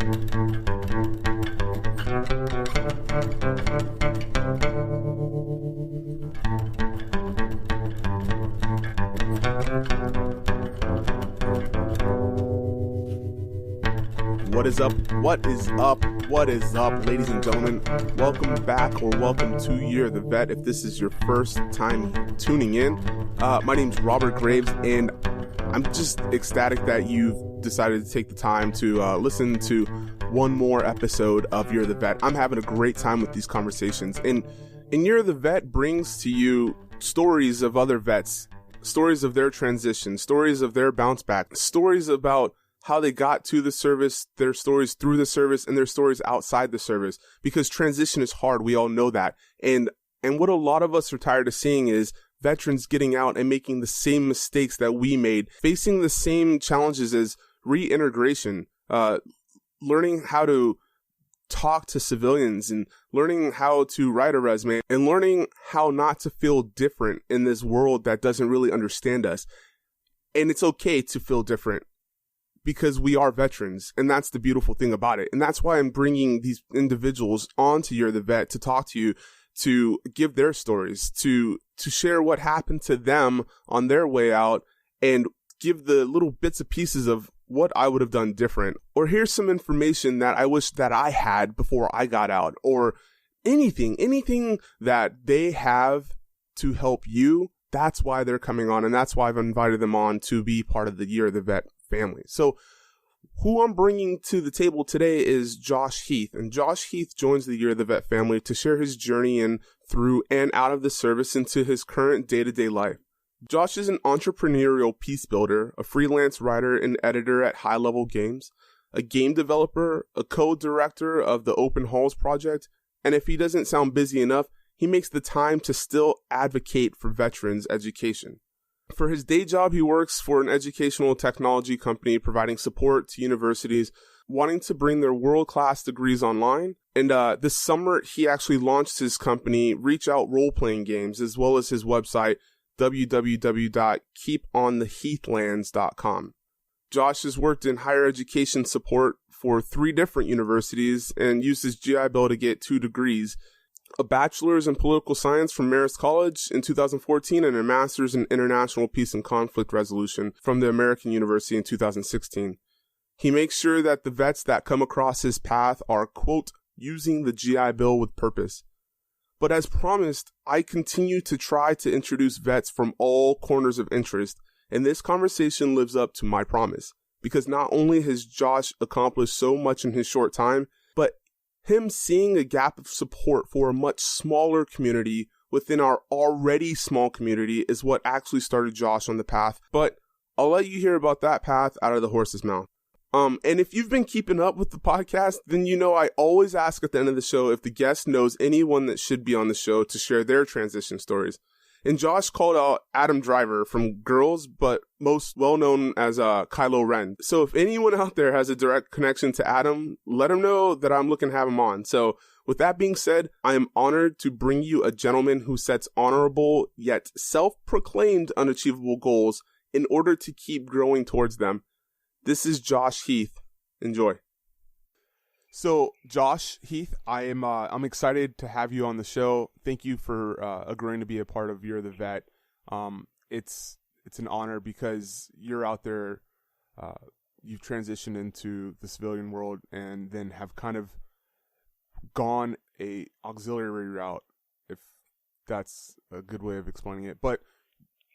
What is up? What is up? What is up, ladies and gentlemen? Welcome back, or welcome to You're the Vet. If this is your first time tuning in, my name's Robert Graves, and I'm just ecstatic that you've decided to take the time to listen to one more episode of You're the Vet. I'm having a great time with these conversations, and You're the Vet brings to you stories of other vets, stories of their transition, stories of their bounce back, stories about how they got to the service, their stories through the service, and their stories outside the service. Because transition is hard. We all know that. And what a lot of us are tired of seeing is veterans getting out and making the same mistakes that we made, facing the same challenges as reintegration, learning how to talk to civilians and learning how to write a resume and learning how not to feel different in this world that doesn't really understand us. And it's okay to feel different, because we are veterans, and that's the beautiful thing about it. And that's why I'm bringing these individuals onto You're the Vet to talk to you, to give their stories, to share what happened to them on their way out, and give the little bits and pieces of what I would have done different. Or here's some information that I wish that I had before I got out, or anything that they have to help you. That's why they're coming on, and that's why I've invited them on to be part of the You're the Vet family. So who I'm bringing to the table today is Josh Heath, and Josh Heath joins the You're the Vet family to share his journey in, through, and out of the service into his current day-to-day life. Josh is an entrepreneurial peace builder, a freelance writer and editor at High Level Games, a game developer, a co-director of the Open Halls project, and if he doesn't sound busy enough, he makes the time to still advocate for veterans' education. For his day job, he works for an educational technology company providing support to universities wanting to bring their world-class degrees online. And this summer, he actually launched his company, Reach Out Role-Playing Games, as well as his website, www.keepontheheathlands.com. Josh has worked in higher education support for 3 different universities and used his GI Bill to get 2 degrees, a bachelor's in political science from Marist College in 2014, and a master's in international peace and conflict resolution from the American University in 2016. He makes sure that the vets that come across his path are, quote, using the GI Bill with purpose. But as promised, I continue to try to introduce vets from all corners of interest, and this conversation lives up to my promise, because not only has Josh accomplished so much in his short time, but him seeing a gap of support for a much smaller community within our already small community is what actually started Josh on the path. But I'll let you hear about that path out of the horse's mouth. And if you've been keeping up with the podcast, then you know I always ask at the end of the show if the guest knows anyone that should be on the show to share their transition stories. And Josh called out Adam Driver from Girls, but most well known as Kylo Ren. So if anyone out there has a direct connection to Adam, let him know that I'm looking to have him on. So with that being said, I am honored to bring you a gentleman who sets honorable yet self-proclaimed unachievable goals in order to keep growing towards them. This is Josh Heath. Enjoy. So, Josh Heath, I'm excited to have you on the show. Thank you for agreeing to be a part of You're the Vet. It's an honor because you're out there. You've transitioned into the civilian world and then have kind of gone a auxiliary route, if that's a good way of explaining it. But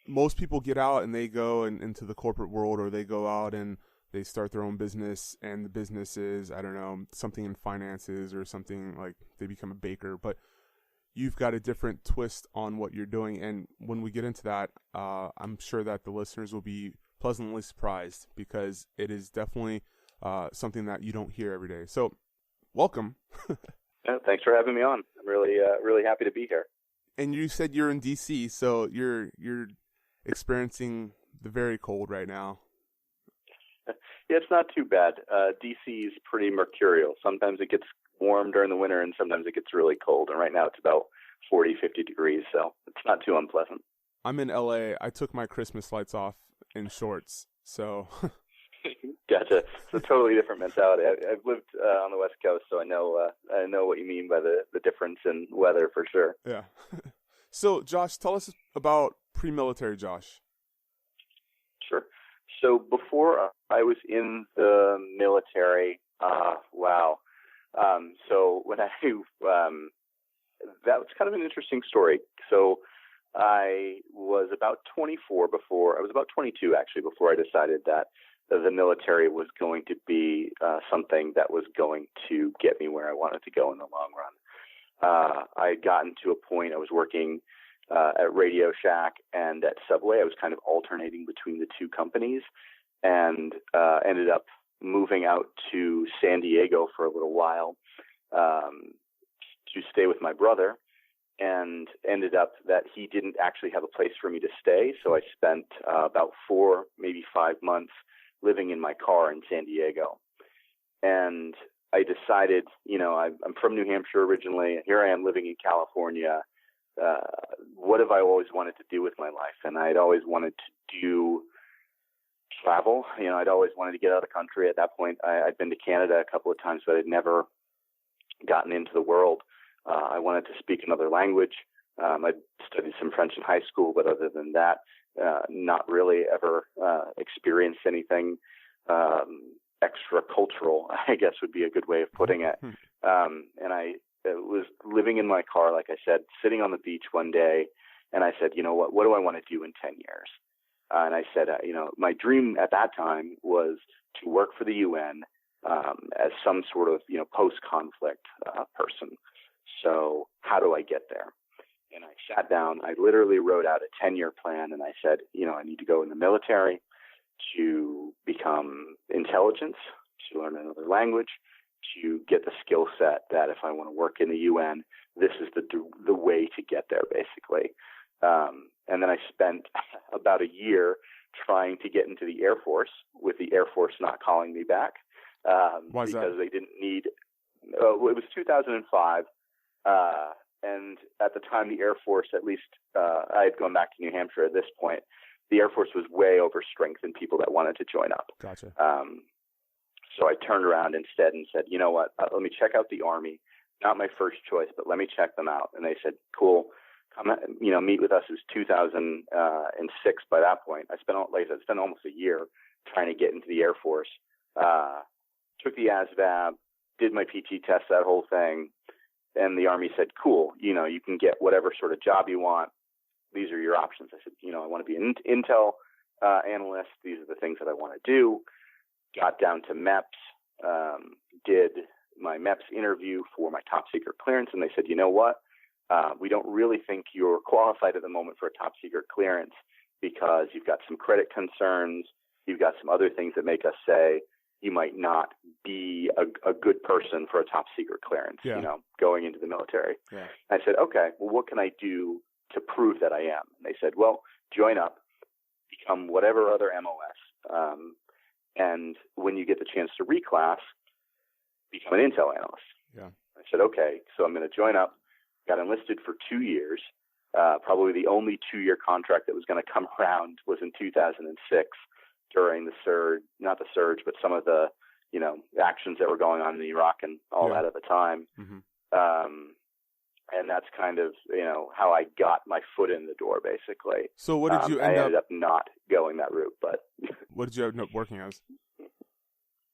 most people get out and they go into the corporate world, or they go out and they start their own business, and the business is, I don't know, something in finances or something, like they become a baker. But you've got a different twist on what you're doing. And when we get into that, I'm sure that the listeners will be pleasantly surprised, because it is definitely something that you don't hear every day. So welcome. Thanks for having me on. I'm really happy to be here. And you said you're in DC, so you're experiencing the very cold right now. Yeah, it's not too bad. DC is pretty mercurial. Sometimes it gets warm during the winter, and sometimes it gets really cold. And right now it's about 40, 50 degrees, so it's not too unpleasant. I'm in LA. I took my Christmas lights off in shorts, so Gotcha. It's a totally different mentality. I've lived on the West Coast, so I know what you mean by the difference in weather for sure. Yeah. So, Josh, tell us about pre-military Josh. Sure. So before I was in the military, wow. So when that was kind of an interesting story. So I was about 24 I was about 22 actually before I decided that the military was going to be something that was going to get me where I wanted to go in the long run. I had gotten to a point, I was working at Radio Shack and at Subway. I was kind of alternating between the two companies, and ended up moving out to San Diego for a little while to stay with my brother, and ended up that he didn't actually have a place for me to stay. So I spent about 4, maybe 5 months living in my car in San Diego. And I decided, I'm from New Hampshire originally. Here I am living in California. What have I always wanted to do with my life? And I'd always wanted to do travel. I'd always wanted to get out of the country. At that point, I'd been to Canada a couple of times, but I'd never gotten into the world. I wanted to speak another language. I'd studied some French in high school, but other than that, not really ever experienced anything extra cultural, I guess would be a good way of putting it. And I was living in my car, like I said, sitting on the beach one day, and I said, what do I want to do in 10 years? And I said, my dream at that time was to work for the UN as some sort of, post-conflict person. So how do I get there? And I sat down, I literally wrote out a 10-year plan, and I said, I need to go in the military to become intelligence, to learn another language, to get the skill set that if I want to work in the UN, this is the way to get there, basically. And then I spent about a year trying to get into the Air Force, with the Air Force not calling me back. Why is because that? They didn't need it was 2005. And at the time, the Air Force, at least I had gone back to New Hampshire at this point, the Air Force was way overstrength in people that wanted to join up. Gotcha. So I turned around instead and said, you know what, let me check out the Army. Not my first choice, but let me check them out. And they said, cool, come, meet with us. It was 2006 by that point. I spent almost a year trying to get into the Air Force. Took the ASVAB, did my PT test, that whole thing. And the Army said, cool, you can get whatever sort of job you want. These are your options. I said, I want to be an intel analyst. These are the things that I want to do. Got down to MEPS, did my MEPS interview for my top secret clearance. And they said, you know what? We don't really think you're qualified at the moment for a top secret clearance because you've got some credit concerns. You've got some other things that make us say you might not be a good person for a top secret clearance, going into the military. Yeah. I said, okay, well, what can I do to prove that I am? And they said, well, join up, become whatever other MOS. And when you get the chance to reclass, become an intel analyst. Yeah. I said, okay, so I'm going to join up. Got enlisted for 2 years. Probably the only 2-year contract that was going to come around was in 2006 during the surge, not the surge, but some of the, actions that were going on in Iraq and all that at the time. Mm-hmm. And that's kind of, how I got my foot in the door, basically. So what did you I ended up not going that route, but. What did you end up working as?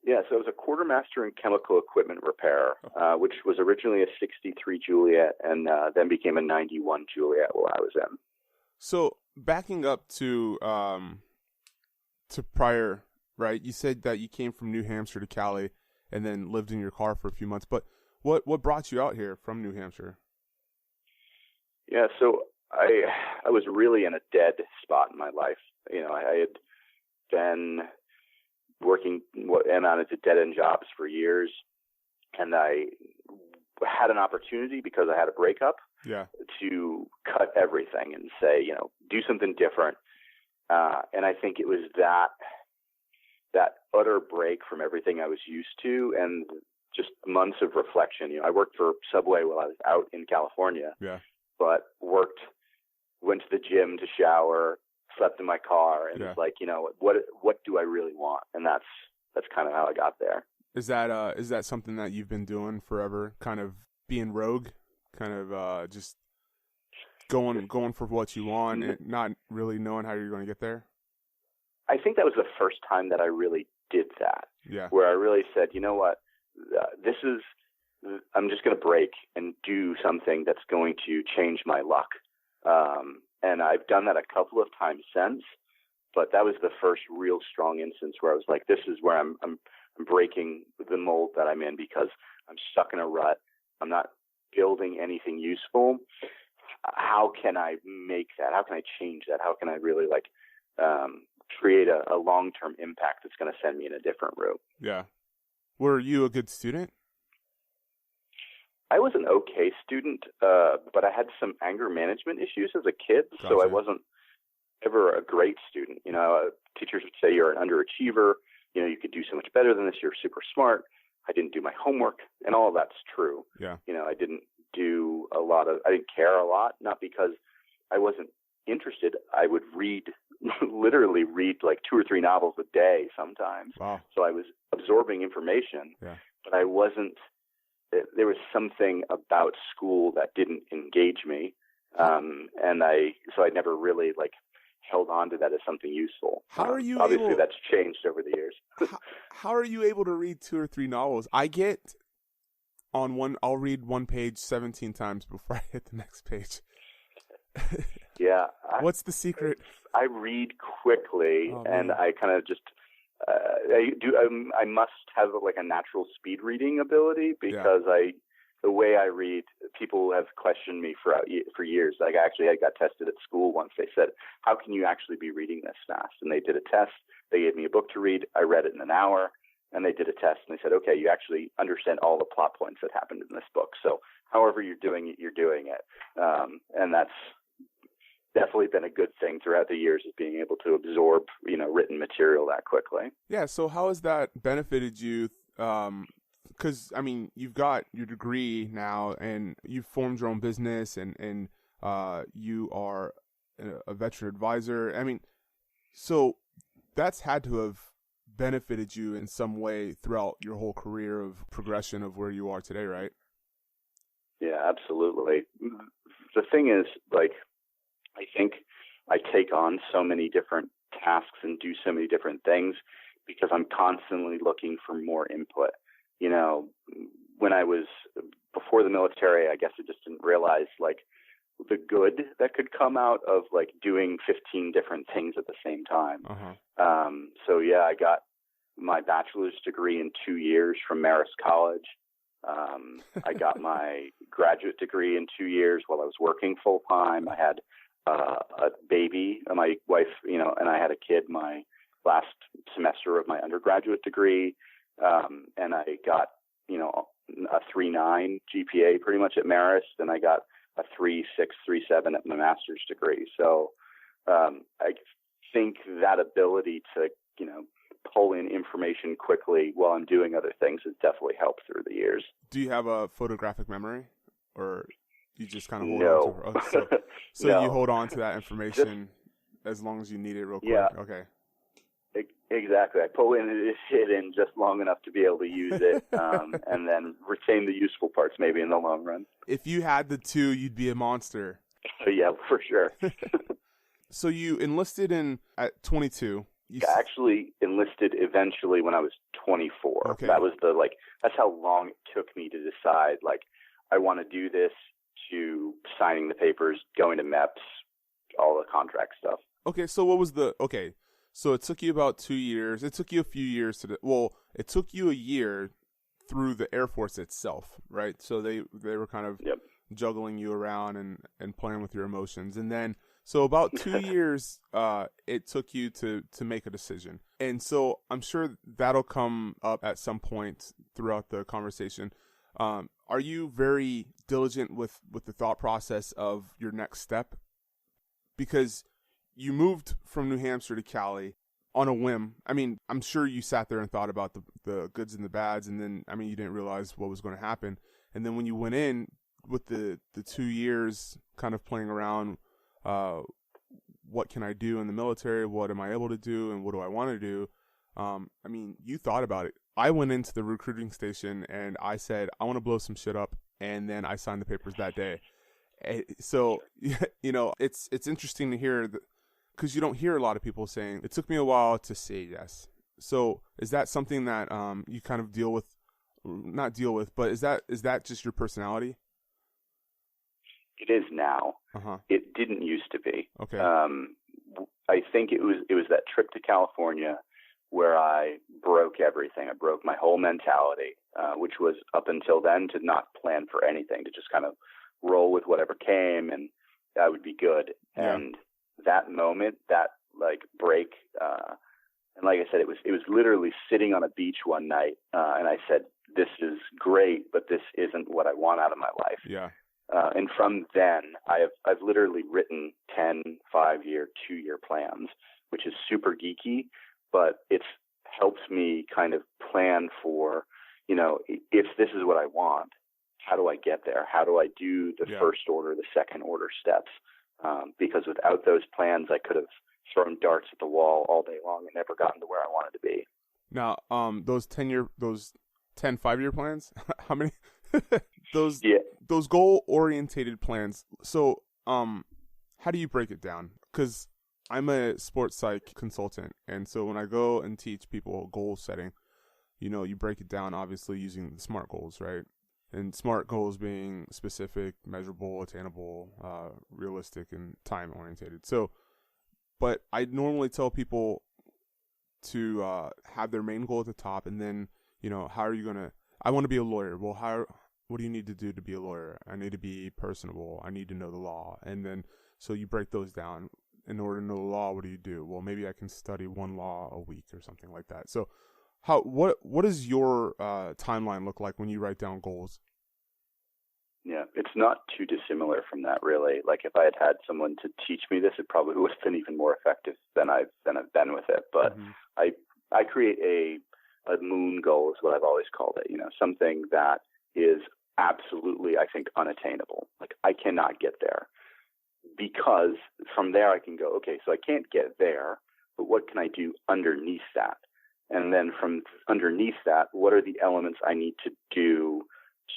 Yeah, so I was a quartermaster in chemical equipment repair, which was originally a 63 Juliet and then became a 91 Juliet while I was in. So backing up to prior, right? You said that you came from New Hampshire to Cali and then lived in your car for a few months. But what brought you out here from New Hampshire? Yeah, so I was really in a dead spot in my life. I had been working what amounted to dead-end jobs for years, and I had an opportunity because I had a breakup to cut everything and say, do something different. And I think it was that utter break from everything I was used to and just months of reflection. I worked for Subway while I was out in California, but went to the gym to shower, slept in my car, and it's like, what do I really want? And that's kind of how I got there. Is that something that you've been doing forever? Kind of being rogue, kind of just going for what you want and not really knowing how you're going to get there? I think that was the first time that I really did that. Yeah. Where I really said, you know what, I'm just going to break and do something that's going to change my luck. And I've done that a couple of times since, but that was the first real strong instance where I was like, this is where I'm breaking the mold that I'm in, because I'm stuck in a rut. I'm not building anything useful. How can I make that? How can I change that? How can I really create a long-term impact that's going to send me in a different route? Yeah. Were you a good student? I was an okay student, but I had some anger management issues as a kid, Gotcha. So I wasn't ever a great student. Teachers would say you're an underachiever. You could do so much better than this. You're super smart. I didn't do my homework, and all of that's true. Yeah. I didn't I didn't care a lot, not because I wasn't interested. I would literally read like 2 or 3 novels a day sometimes. Wow. So I was absorbing information, but I wasn't, there was something about school that didn't engage me. So I never really held on to that as something useful. How are you obviously that's changed over the years. how are you able to read 2 or 3 novels? I get I'll read one page 17 times before I hit the next page. Yeah. What's the secret? I read quickly, and I kind of just, I must have a natural speed reading ability, because the way I read, people have questioned me for years. I got tested at school once. They said, how can you actually be reading this fast? And they did a test. They gave me a book to read. I read it in an hour. And they did a test, and they said, okay, you actually understand all the plot points that happened in this book. So however you're doing it, you're doing it. And that's definitely been a good thing throughout the years, is being able to absorb, written material that quickly. Yeah. So how has that benefited you? Because, you've got your degree now, and you've formed your own business, and you are a veteran advisor. So that's had to have benefited you in some way throughout your whole career of progression of where you are today, right? Yeah, absolutely. The thing is, I think I take on so many different tasks and do so many different things because I'm constantly looking for more input. When I was before the military, I guess I just didn't realize the good that could come out of doing 15 different things at the same time. Uh-huh. So yeah, I got my bachelor's degree in 2 years from Marist College. I got my graduate degree in 2 years while I was working full time. I had a baby, my wife, and I had a kid my last semester of my undergraduate degree. And I got, a 3.9 GPA pretty much at Marist, and I got a 3.6, 3.7 at my master's degree. So I think that ability to, pull in information quickly while I'm doing other things has definitely helped through the years. Do you have a photographic memory, or you just kind of hold on to it? So No. You hold on to that information as long as you need it real quick? Yeah. Okay. Exactly. I pull it in just long enough to be able to use it, and then retain the useful parts maybe in the long run. If you had the two, you'd be a monster. Yeah, for sure. So you enlisted at 22. I actually enlisted eventually when I was 24. Okay. That was that's how long it took me to decide, I want to do this, to signing the papers, going to MEPS, all the contract stuff. Okay, so so it took you about 2 years. It took you a few years it took you a year through the Air Force itself, right? So they were kind of juggling you around and playing with your emotions. And then, so about 2 years, it took you to make a decision. And so I'm sure that'll come up at some point throughout the conversation. Are you very diligent with the thought process of your next step? Because you moved from New Hampshire to Cali on a whim. I'm sure you sat there and thought about the goods and the bads, and then, you didn't realize what was going to happen. And then when you went in with the 2 years kind of playing around, what can I do in the military? What am I able to do? And what do I want to do? I mean, you thought about it. I went into the recruiting station and I said, I want to blow some shit up. And then I signed the papers that day. So, you know, it's interesting to hear because you don't hear a lot of people saying, it took me a while to say yes. So is that something that you kind of not deal with, but is that just your personality? It is now. Uh-huh. It didn't used to be. Okay. I think it was that trip to California where I broke everything. I broke my whole mentality, which was up until then to not plan for anything, to just kind of roll with whatever came and that would be good. Yeah. And that moment, that like break, and like I said, it was literally sitting on a beach one night, and I said, this is great, but this isn't what I want out of my life. Yeah. And from then, I've literally written 10, 5-year, 2-year plans, which is super geeky, but it's helps me kind of plan for, you know, if this is what I want, how do I get there? How do I do the first order, the second order steps? Because without those plans, I could have thrown darts at the wall all day long and never gotten to where I wanted to be. Now, those 10 5-year plans, how many? Those goal-orientated plans. So, how do you break it down? Because I'm a sports psych consultant, and so when I go and teach people goal setting, you know, you break it down obviously using the SMART goals, right? And SMART goals being specific, measurable, attainable, realistic, and time-orientated. So, but I normally tell people to have their main goal at the top, and then, you know, how are you gonna? I want to be a lawyer. Well, what do you need to do to be a lawyer? I need to be personable. I need to know the law. And then, so you break those down. In order to know the law, what do you do? Well, maybe I can study one law a week or something like that. So what does your timeline look like when you write down goals? Yeah, it's not too dissimilar from that, really. Like if I had someone to teach me this, it probably would have been even more effective than I've been with it. But I create a moon goal is what I've always called it. You know, something that is absolutely, I think, unattainable. Like I cannot get there, because from there I can go, okay, so I can't get there, but what can I do underneath that? And then from underneath that, what are the elements I need to do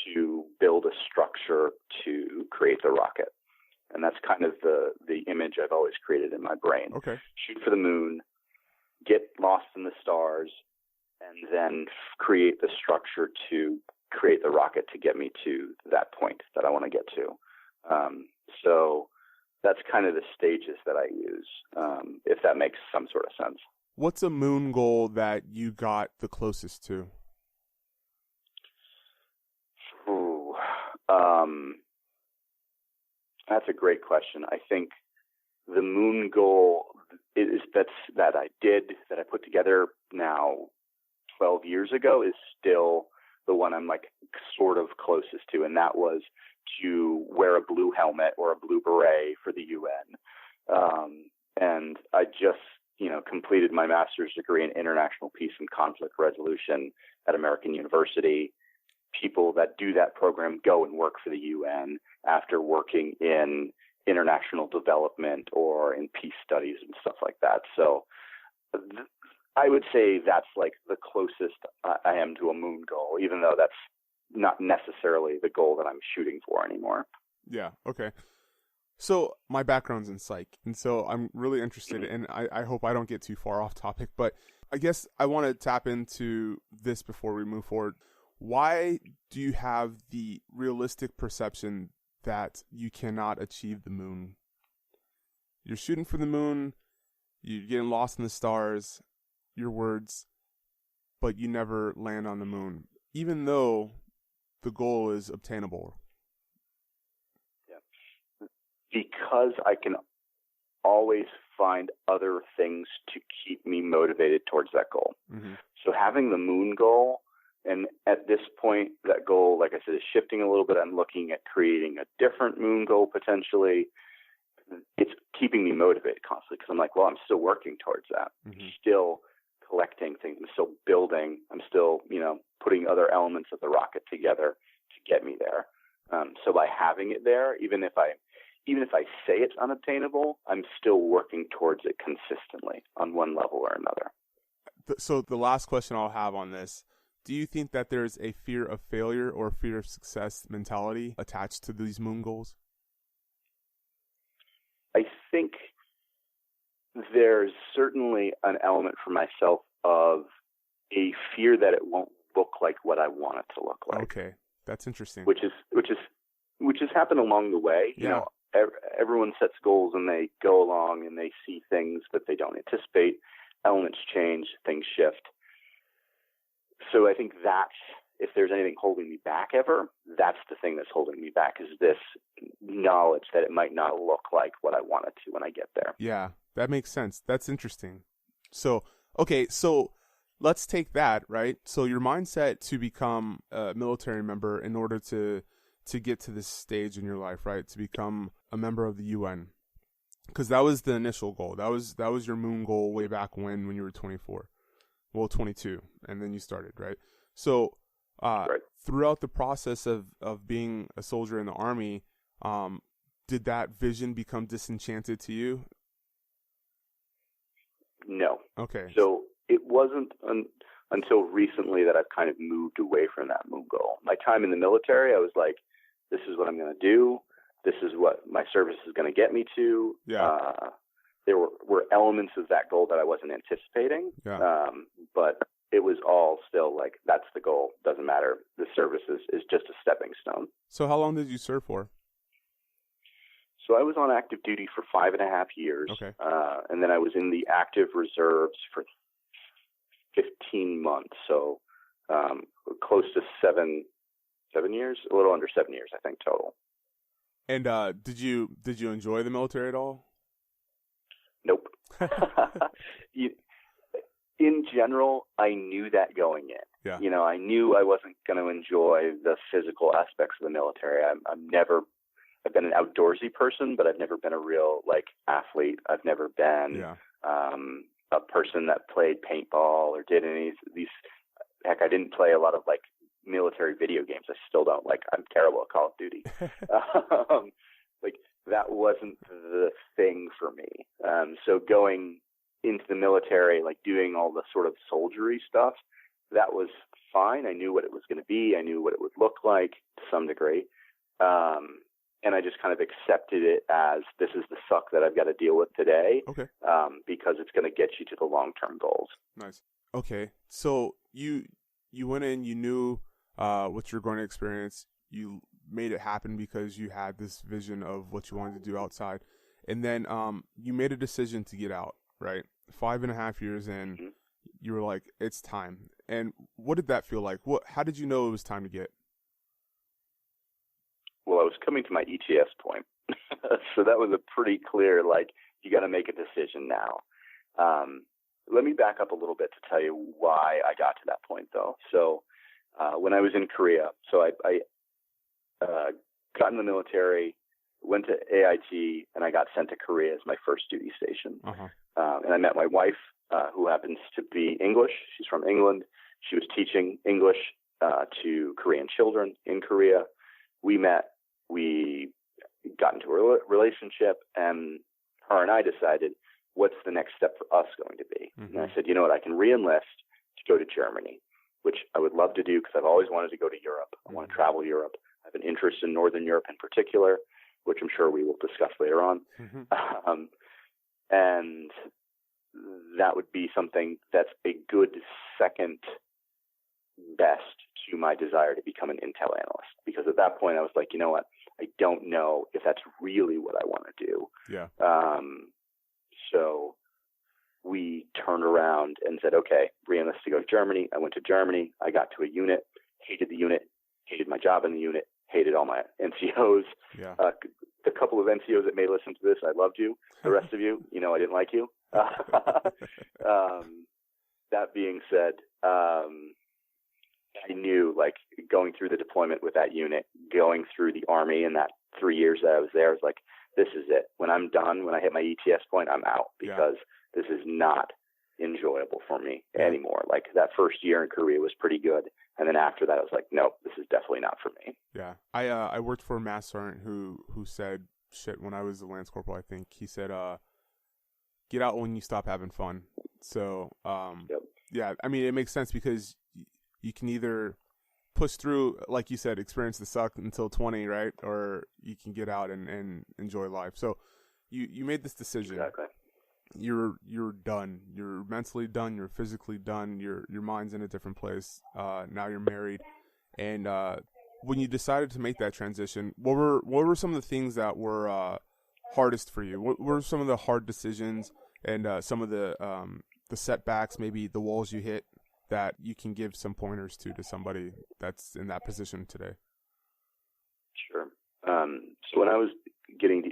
to build a structure to create the rocket? And that's kind of the image I've always created in my brain. Okay. Shoot for the moon, get lost in the stars, and then create the structure to create the rocket to get me to that point that I want to get to. So that's kind of the stages that I use, if that makes some sort of sense. What's a moon goal that you got the closest to? Ooh, that's a great question. I think the moon goal that I put together now 12 years ago is still the one I'm like sort of closest to, and that was to wear a blue helmet or a blue beret for the UN. And I just, completed my master's degree in international peace and conflict resolution at American University. People that do that program go and work for the UN after working in international development or in peace studies and stuff like that. So I would say that's like the closest I am to a moon goal, even though that's not necessarily the goal that I'm shooting for anymore. Yeah. Okay. So my background's in psych, and so I'm really interested, and I hope I don't get too far off topic, but I guess I want to tap into this before we move forward. Why do you have the realistic perception that you cannot achieve the moon? You're shooting for the moon, you're getting lost in the stars, your words, but you never land on the moon, even though the goal is obtainable. Yeah. Because I can always find other things to keep me motivated towards that goal. Mm-hmm. So having the moon goal, and at this point, that goal, like I said, is shifting a little bit. I'm looking at creating a different moon goal potentially. It's keeping me motivated constantly because I'm like, well, I'm still working towards that. Mm-hmm. Still collecting things. I'm still building. I'm still, putting other elements of the rocket together to get me there. So by having it there, even if even if I say it's unobtainable, I'm still working towards it consistently on one level or another. So the last question I'll have on this, do you think that there's a fear of failure or fear of success mentality attached to these moon goals? I think there's certainly an element for myself of a fear that it won't look like what I want it to look like. Okay, that's interesting. Which has happened along the way. Yeah. You know, everyone sets goals and they go along and they see things that they don't anticipate. Elements change, things shift. So I think that's, if there's anything holding me back ever, that's the thing that's holding me back, is this knowledge that it might not look like what I want it to when I get there. Yeah, that makes sense. That's interesting. So, okay, so let's take that, right? So your mindset to become a military member in order to get to this stage in your life, right? To become a member of the UN. Because that was the initial goal. That was your moon goal way back when you were 24. Well, 22, and then you started, right? So Right. throughout the process of being a soldier in the Army, did that vision become disenchanted to you? No. Okay. So it wasn't until recently that I've kind of moved away from that moon goal. My time in the military, I was like, this is what I'm going to do. This is what my service is going to get me to. Yeah. There were elements of that goal that I wasn't anticipating. Yeah. But it was all still like, that's the goal. Doesn't matter. The service is just a stepping stone. So how long did you serve for? So I was on active duty for 5.5 years. Okay. And then I was in the active reserves for 15 months. So close to 7 years, a little under 7 years, I think, total. And did you enjoy the military at all? Nope. In general, I knew that going in. Yeah. You know, I knew I wasn't going to enjoy the physical aspects of the military. I've been an outdoorsy person, but I've never been a real athlete. I've never been a person that played paintball or did any of these. Heck, I didn't play a lot of military video games. I still don't. I'm terrible at Call of Duty. That wasn't the thing for me. So going into the military, doing all the sort of soldiery stuff, that was fine. I knew what it was going to be. I knew what it would look like to some degree. And I just kind of accepted it as, this is the suck that I've got to deal with today. Okay. Because it's going to get you to the long-term goals. Nice. Okay. So you went in, you knew what you're going to experience. You made it happen because you had this vision of what you wanted to do outside. And then you made a decision to get out, right? 5.5 years in, mm-hmm. You were like, it's time. And what did that feel like? How did you know it was time to get? Well, I was coming to my ETS point. So that was a pretty clear, you got to make a decision now. Let me back up a little bit to tell you why I got to that point, though. So when I was in Korea, so I got in the military, went to AIT, and I got sent to Korea as my first duty station. Uh-huh. And I met my wife, who happens to be English. She's from England. She was teaching English to Korean children in Korea. We met. We got into a relationship, and her and I decided, what's the next step for us going to be? Mm-hmm. And I said, you know what, I can re-enlist to go to Germany, which I would love to do because I've always wanted to go to Europe. I want to travel Europe. I have an interest in Northern Europe in particular, which I'm sure we will discuss later on. Mm-hmm. And that would be something that's a good second best to my desire to become an intel analyst. Because at that point I was like, you know what, I don't know if that's really what I want to do. Yeah. So we turned around and said, okay, re-enlist to go to Germany. I went to Germany. I got to a unit, hated the unit, hated my job in the unit, hated all my NCOs. Yeah. The couple of NCOs that may listen to this, I loved you. The rest of you, I didn't like you. That being said, I knew, going through the deployment with that unit, going through the Army in that 3 years that I was there, I was like, this is it. When I'm done, when I hit my ETS point, I'm out because this is not enjoyable for me anymore. That first year in Korea was pretty good. And then after that, I was like, nope, this is definitely not for me. Yeah. I worked for a mass sergeant who said when I was a Lance Corporal, I think he said, get out when you stop having fun. So, Yep. yeah, I mean, it makes sense because you can either push through, like you said, experience the suck until 20, right? Or you can get out and enjoy life. So you made this decision. Exactly. You're done. You're mentally done. You're physically done. Your mind's in a different place. Now you're married. And, when you decided to make that transition, what were some of the things that were, hardest for you? What were some of the hard decisions and, some of the setbacks, maybe the walls you hit that you can give some pointers to somebody that's in that position today? Sure. So when I was getting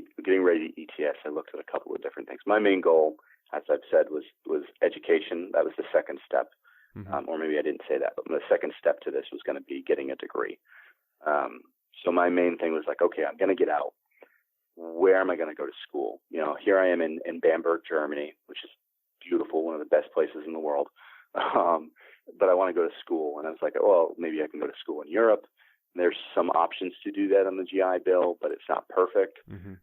ready to ETS, I looked at a couple of different things. My main goal, as I've said, was education. That was the second step. Mm-hmm. Or maybe I didn't say that, but the second step to this was going to be getting a degree. So my main thing was like, okay, I'm going to get out. Where am I going to go to school? You know, here I am in Bamberg, Germany, which is beautiful, one of the best places in the world. But I want to go to school. And I was like, well, maybe I can go to school in Europe. There's some options to do that on the GI Bill, but it's not perfect. Mm-hmm.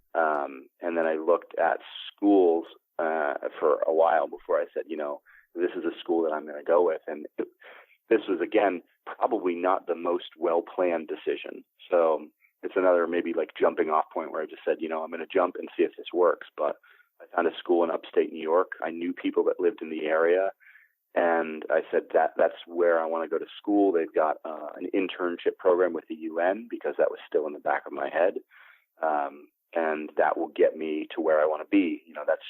And then I looked at schools for a while before I said, you know, this is a school that I'm going to go with. And this was, again, probably not the most well-planned decision. So it's another maybe like jumping off point where I just said, you know, I'm going to jump and see if this works. But I found a school in upstate New York. I knew people that lived in the area. And I said that's where I want to go to school. They've got an internship program with the UN because that was still in the back of my head. And that will get me to where I want to be. You know, that's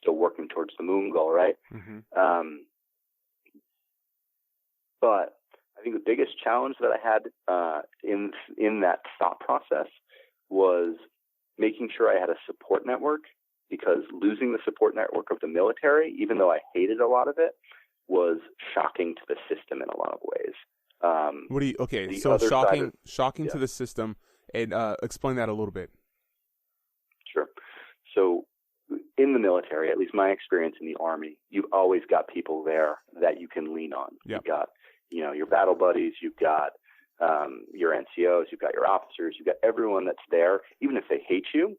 still working towards the moon goal, right? Mm-hmm. But I think the biggest challenge that I had in that thought process was making sure I had a support network, because losing the support network of the military, even though I hated a lot of it, was shocking to the system in a lot of ways. So shocking yeah. to the system, and explain that a little bit. Sure. So in the military, at least my experience in the Army, you've always got people there that you can lean on. Yep. You've got, you know, your battle buddies, you've got your NCOs, you've got your officers, you've got everyone that's there. Even if they hate you,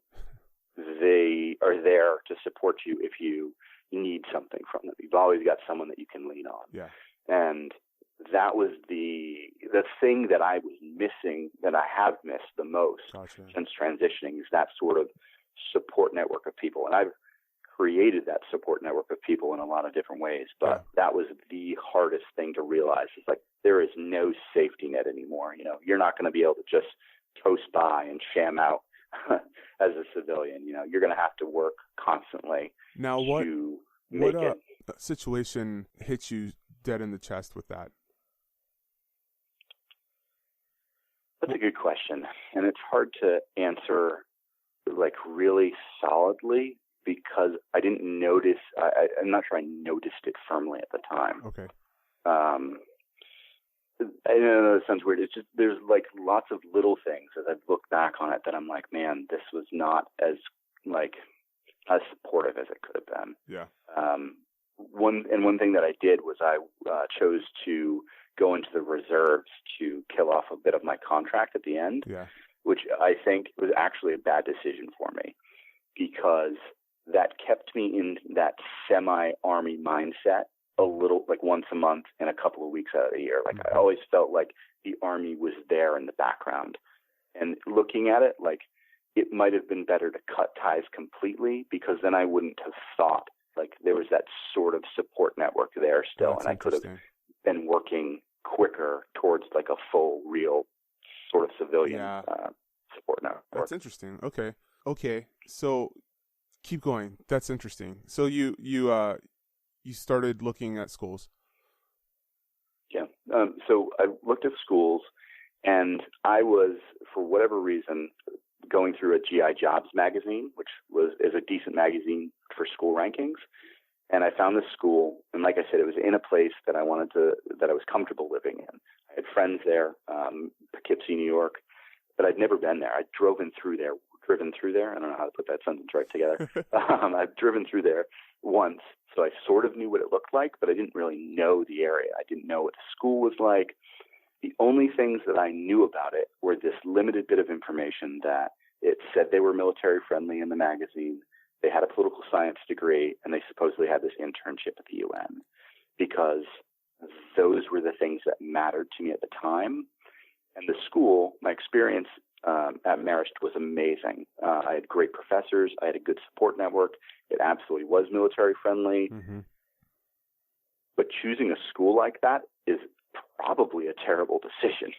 they are there to support you if you need something from them. You've always got someone that you can lean on. Yeah. And that was the thing that I was missing, that I have missed the most since transitioning, is that sort of support network of people. And I've created that support network of people in a lot of different ways, but that was the hardest thing to realize. It's like, there is no safety net anymore. You know, you're not going to be able to just toast by and sham out as a civilian. You know, you're going to have to work constantly. Now, what situation hits you dead in the chest with that? That's a good question. And it's hard to answer like really solidly, because I didn't notice, I'm not sure I noticed it firmly at the time. Okay. I know it sounds weird. It's just, there's like lots of little things as I've looked back on it that I'm like, man, this was not as supportive as it could have been. Yeah. One thing that I did was I chose to go into the reserves to kill off a bit of my contract at the end. Yeah. Which I think was actually a bad decision for me, because that kept me in that semi-army mindset a little, like once a month and a couple of weeks out of the year. Like I always felt like the Army was there in the background. And looking at it, like it might have been better to cut ties completely, because then I wouldn't have thought like there was that sort of support network there still. That's and I could have been working quicker towards like a full, real sort of civilian support network. That's interesting. Okay. So keep going. That's interesting. So you started looking at schools. Yeah. So I looked at schools, and I was, for whatever reason, going through a GI Jobs magazine, which is a decent magazine for school rankings. And I found this school, and like I said, it was in a place that I was comfortable living in. I had friends there, Poughkeepsie, New York, but I'd never been there. I'd driven through there. I don't know how to put that sentence right together. I've driven through there once, so I sort of knew what it looked like, but I didn't really know the area. I didn't know what the school was like. The only things that I knew about it were this limited bit of information that It said they were military friendly in the magazine. They had a political science degree, and they supposedly had this internship at the UN, because those were the things that mattered to me at the time. And the school, my experience at Marist was amazing. I had great professors. I had a good support network. It absolutely was military friendly. Mm-hmm. But choosing a school like that is probably a terrible decision.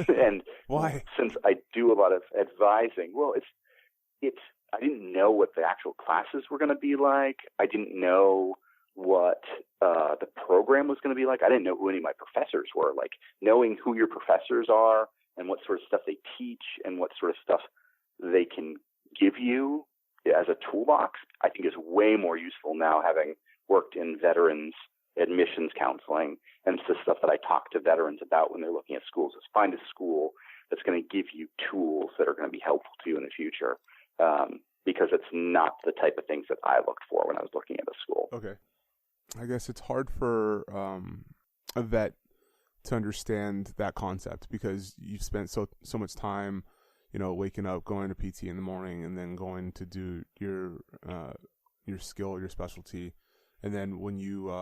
And why? Since I do a lot of advising, well, it's I didn't know what the actual classes were going to be like. I didn't know what the program was going to be like. I didn't know who any of my professors were. Like, knowing who your professors are and what sort of stuff they teach and what sort of stuff they can give you as a toolbox, I think is way more useful now, having worked in veterans admissions counseling. And it's the stuff that I talk to veterans about when they're looking at schools, is find a school that's going to give you tools that are going to be helpful to you in the future, because it's not the type of things that I looked for when I was looking at a school. Okay. I guess it's hard for a vet to understand that concept, because you've spent so much time, waking up, going to PT in the morning, and then going to do your skill, your specialty, and then when you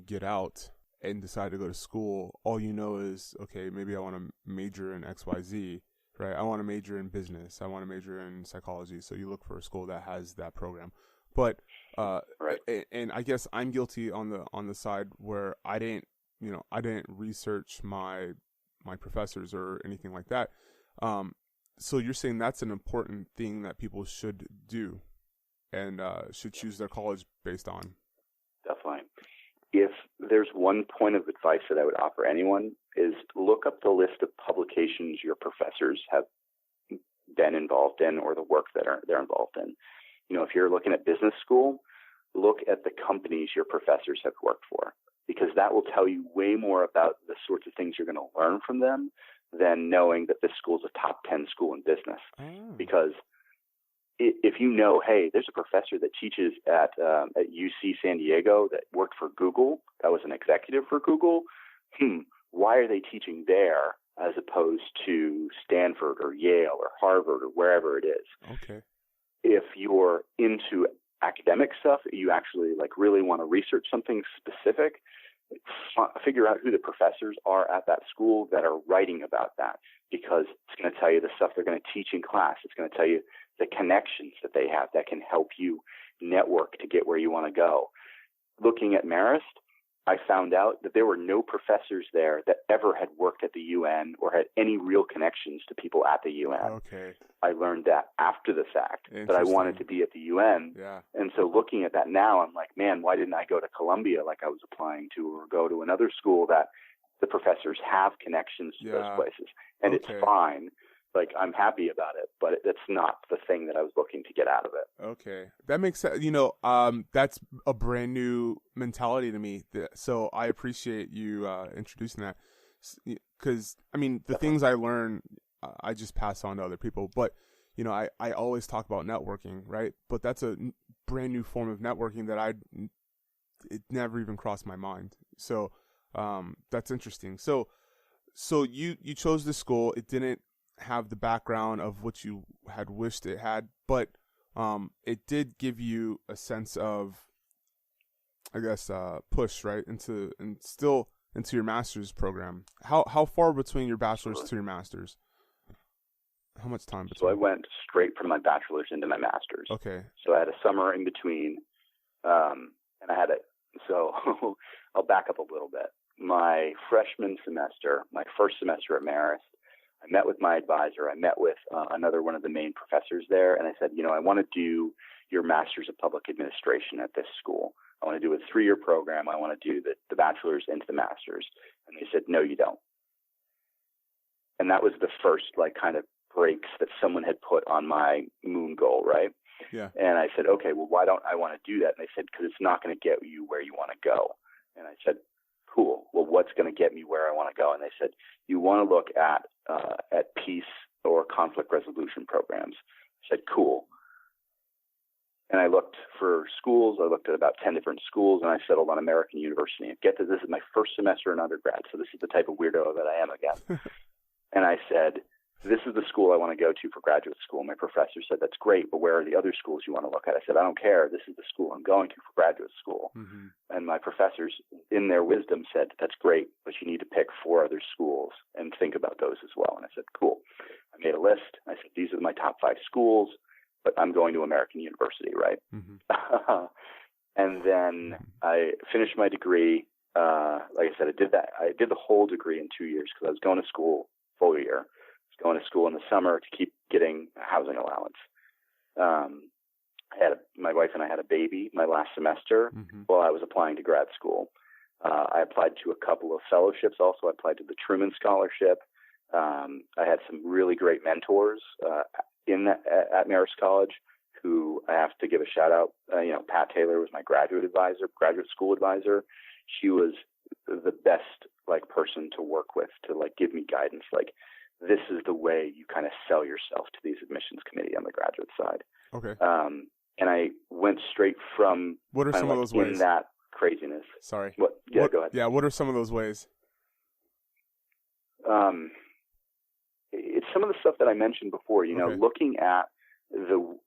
get out and decide to go to school, all you know is, okay, maybe I want to major in XYZ, right? I want to major in business. I want to major in psychology. So you look for a school that has that program. But right. And I guess I'm guilty on the side where I didn't research my professors or anything like that. So you're saying that's an important thing that people should do and should choose their college based on. Definitely. If there's one point of advice that I would offer anyone, is look up the list of publications your professors have been involved in, or the work that they're involved in. If you're looking at business school, look at the companies your professors have worked for, because that will tell you way more about the sorts of things you're going to learn from them than knowing that this school is a top 10 school in business. Because if you know, hey, there's a professor that teaches at UC San Diego that worked for Google, that was an executive for Google, why are they teaching there as opposed to Stanford or Yale or Harvard or wherever it is? Okay. If you're into academic stuff, you actually really want to research something specific, figure out who the professors are at that school that are writing about that, because it's going to tell you the stuff they're going to teach in class. It's going to tell you the connections that they have that can help you network to get where you want to go. Looking at Marist, I found out that there were no professors there that ever had worked at the UN or had any real connections to people at the UN. Okay. I learned that after the fact, that I wanted to be at the UN. Yeah. And so looking at that now, I'm like, man, why didn't I go to Columbia like I was applying to, or go to another school that the professors have connections to those places? And it's fine. I'm happy about it, but that's not the thing that I was looking to get out of it. Okay. That makes sense. That's a brand new mentality to me. So I appreciate you introducing that, because, the things I learn, I just pass on to other people. But, I always talk about networking, right? But that's a brand new form of networking that it never even crossed my mind. So that's interesting. So you chose this school. It didn't have the background of what you had wished it had, but it did give you a sense of, I guess, push right into your master's program. How far between your bachelor's to your master's? How much time between? So I went straight from my bachelor's into my master's. Okay. So I had a summer in between, and I had so I'll back up a little bit. My freshman semester, my first semester at Marist, I met with my advisor. I met with another one of the main professors there, and I said, I want to do your Master's of Public Administration at this school. I want to do a 3-year program. I want to do the bachelor's into the master's. And they said, no, you don't. And that was the first kind of brakes that someone had put on my moon goal, right? Yeah. And I said, okay, well, why don't I want to do that? And they said, because it's not going to get you where you want to go. And I said, cool. Well, what's going to get me where I want to go? And they said, you want to look at peace or conflict resolution programs. I said, cool. And I looked for schools. I looked at about 10 different schools, and I settled on American University. And get this is my first semester in undergrad, so this is the type of weirdo that I am again. And I said, this is the school I want to go to for graduate school. My professor said, that's great, but where are the other schools you want to look at? I said, I don't care. This is the school I'm going to for graduate school. Mm-hmm. And my professors, in their wisdom, said, that's great, but you need to pick 4 other schools and think about those as well. And I said, cool. I made a list. I said, these are my top 5 schools, but I'm going to American University, right? Mm-hmm. And then I finished my degree. Like I said, I did that. I did the whole degree in 2 years because I was going to school full year. I was going to school in the summer to keep getting a housing allowance. My wife and I had a baby my last semester while I was applying to grad school. I applied to a couple of fellowships also. I applied to the Truman Scholarship. I had some really great mentors at Marist College who I have to give a shout out. Pat Taylor was my graduate school advisor. She was the best person to work with to give me guidance. This is the way you kind of sell yourself to these admissions committee on the graduate side. Okay. And I went straight from what are some of those ways in that craziness. Sorry. What? Yeah, go ahead. Yeah. What are some of those ways? It's some of the stuff that I mentioned before. Looking at the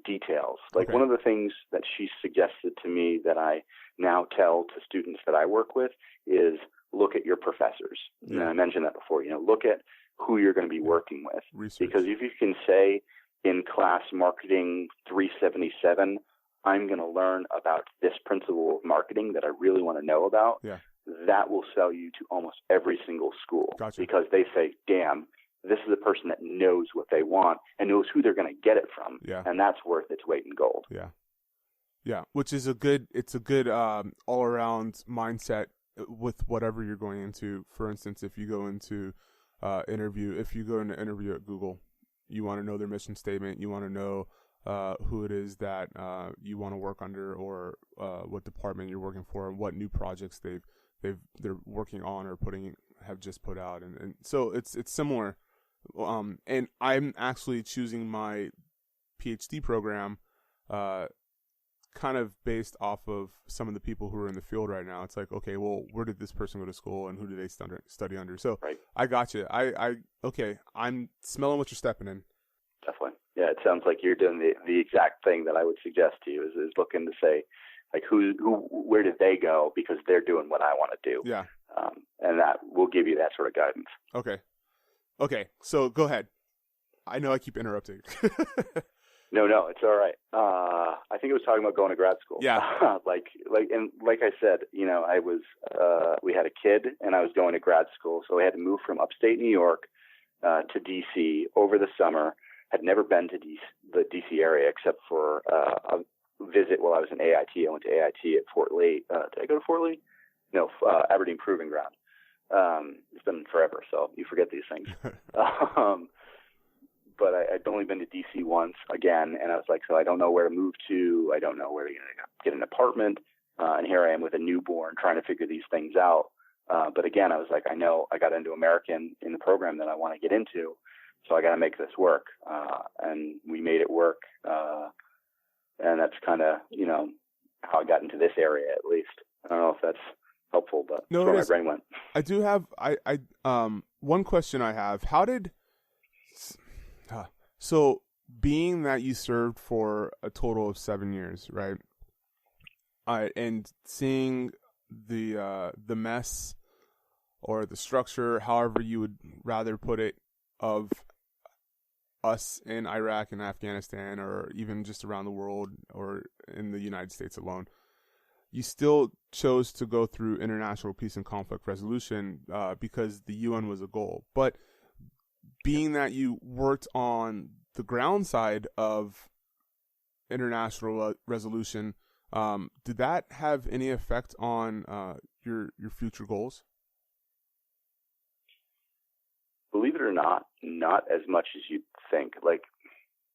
details. One of the things that she suggested to me that I now tell to students that I work with is look at your professors. Yeah. And I mentioned that before. Look at who you're going to be working with. Research. Because if you can say in class marketing 377, I'm going to learn about this principle of marketing that I really want to know about. Yeah. That will sell you to almost every single school. Gotcha. Because they say, damn, this is a person that knows what they want and knows who they're going to get it from. Yeah. And that's worth its weight in gold. Yeah. Yeah. Which is a good all around mindset with whatever you're going into. For instance, if you go into interview at Google, you want to know their mission statement. You want to know who it is that you want to work under, or what department you're working for, and what new projects they're working on or have just put out, and so it's similar. And I'm actually choosing my PhD program kind of based off of some of the people who are in the field right now. It's like, okay, well, where did this person go to school and who do they study under? So right. I got you. Okay, I'm smelling what you're stepping in. Definitely. Yeah, it sounds like you're doing the exact thing that I would suggest to you is looking to say, where did they go, because they're doing what I want to do. Yeah. And that will give you that sort of guidance. Okay. So go ahead. I know I keep interrupting. No, it's all right. I think I was talking about going to grad school. Yeah. like I said, I was, we had a kid and I was going to grad school. So I had to move from upstate New York, to DC over the summer. Had never been to the DC area except for, a visit while I was in AIT. I went to AIT at Fort Lee. Did I go to Fort Lee? No, Aberdeen Proving Ground. It's been forever, so you forget these things. But I'd only been to DC once again, and I was like, so I don't know where to move to. I don't know where to get an apartment. And here I am with a newborn trying to figure these things out. But again, I was like, I know I got into American in the program that I want to get into, so I got to make this work. And we made it work. And that's kind of, how I got into this area, at least. I don't know if that's helpful, but that's where my brain went. I do have, one question I have. So being that you served for a total of 7 years, right? And seeing the mess or the structure, however you would rather put it, of us in Iraq and Afghanistan, or even just around the world or in the United States alone, you still chose to go through international peace and conflict resolution because the UN was a goal. But being that you worked on the ground side of international resolution, did that have any effect on your future goals? Believe it or not as much as you'd think.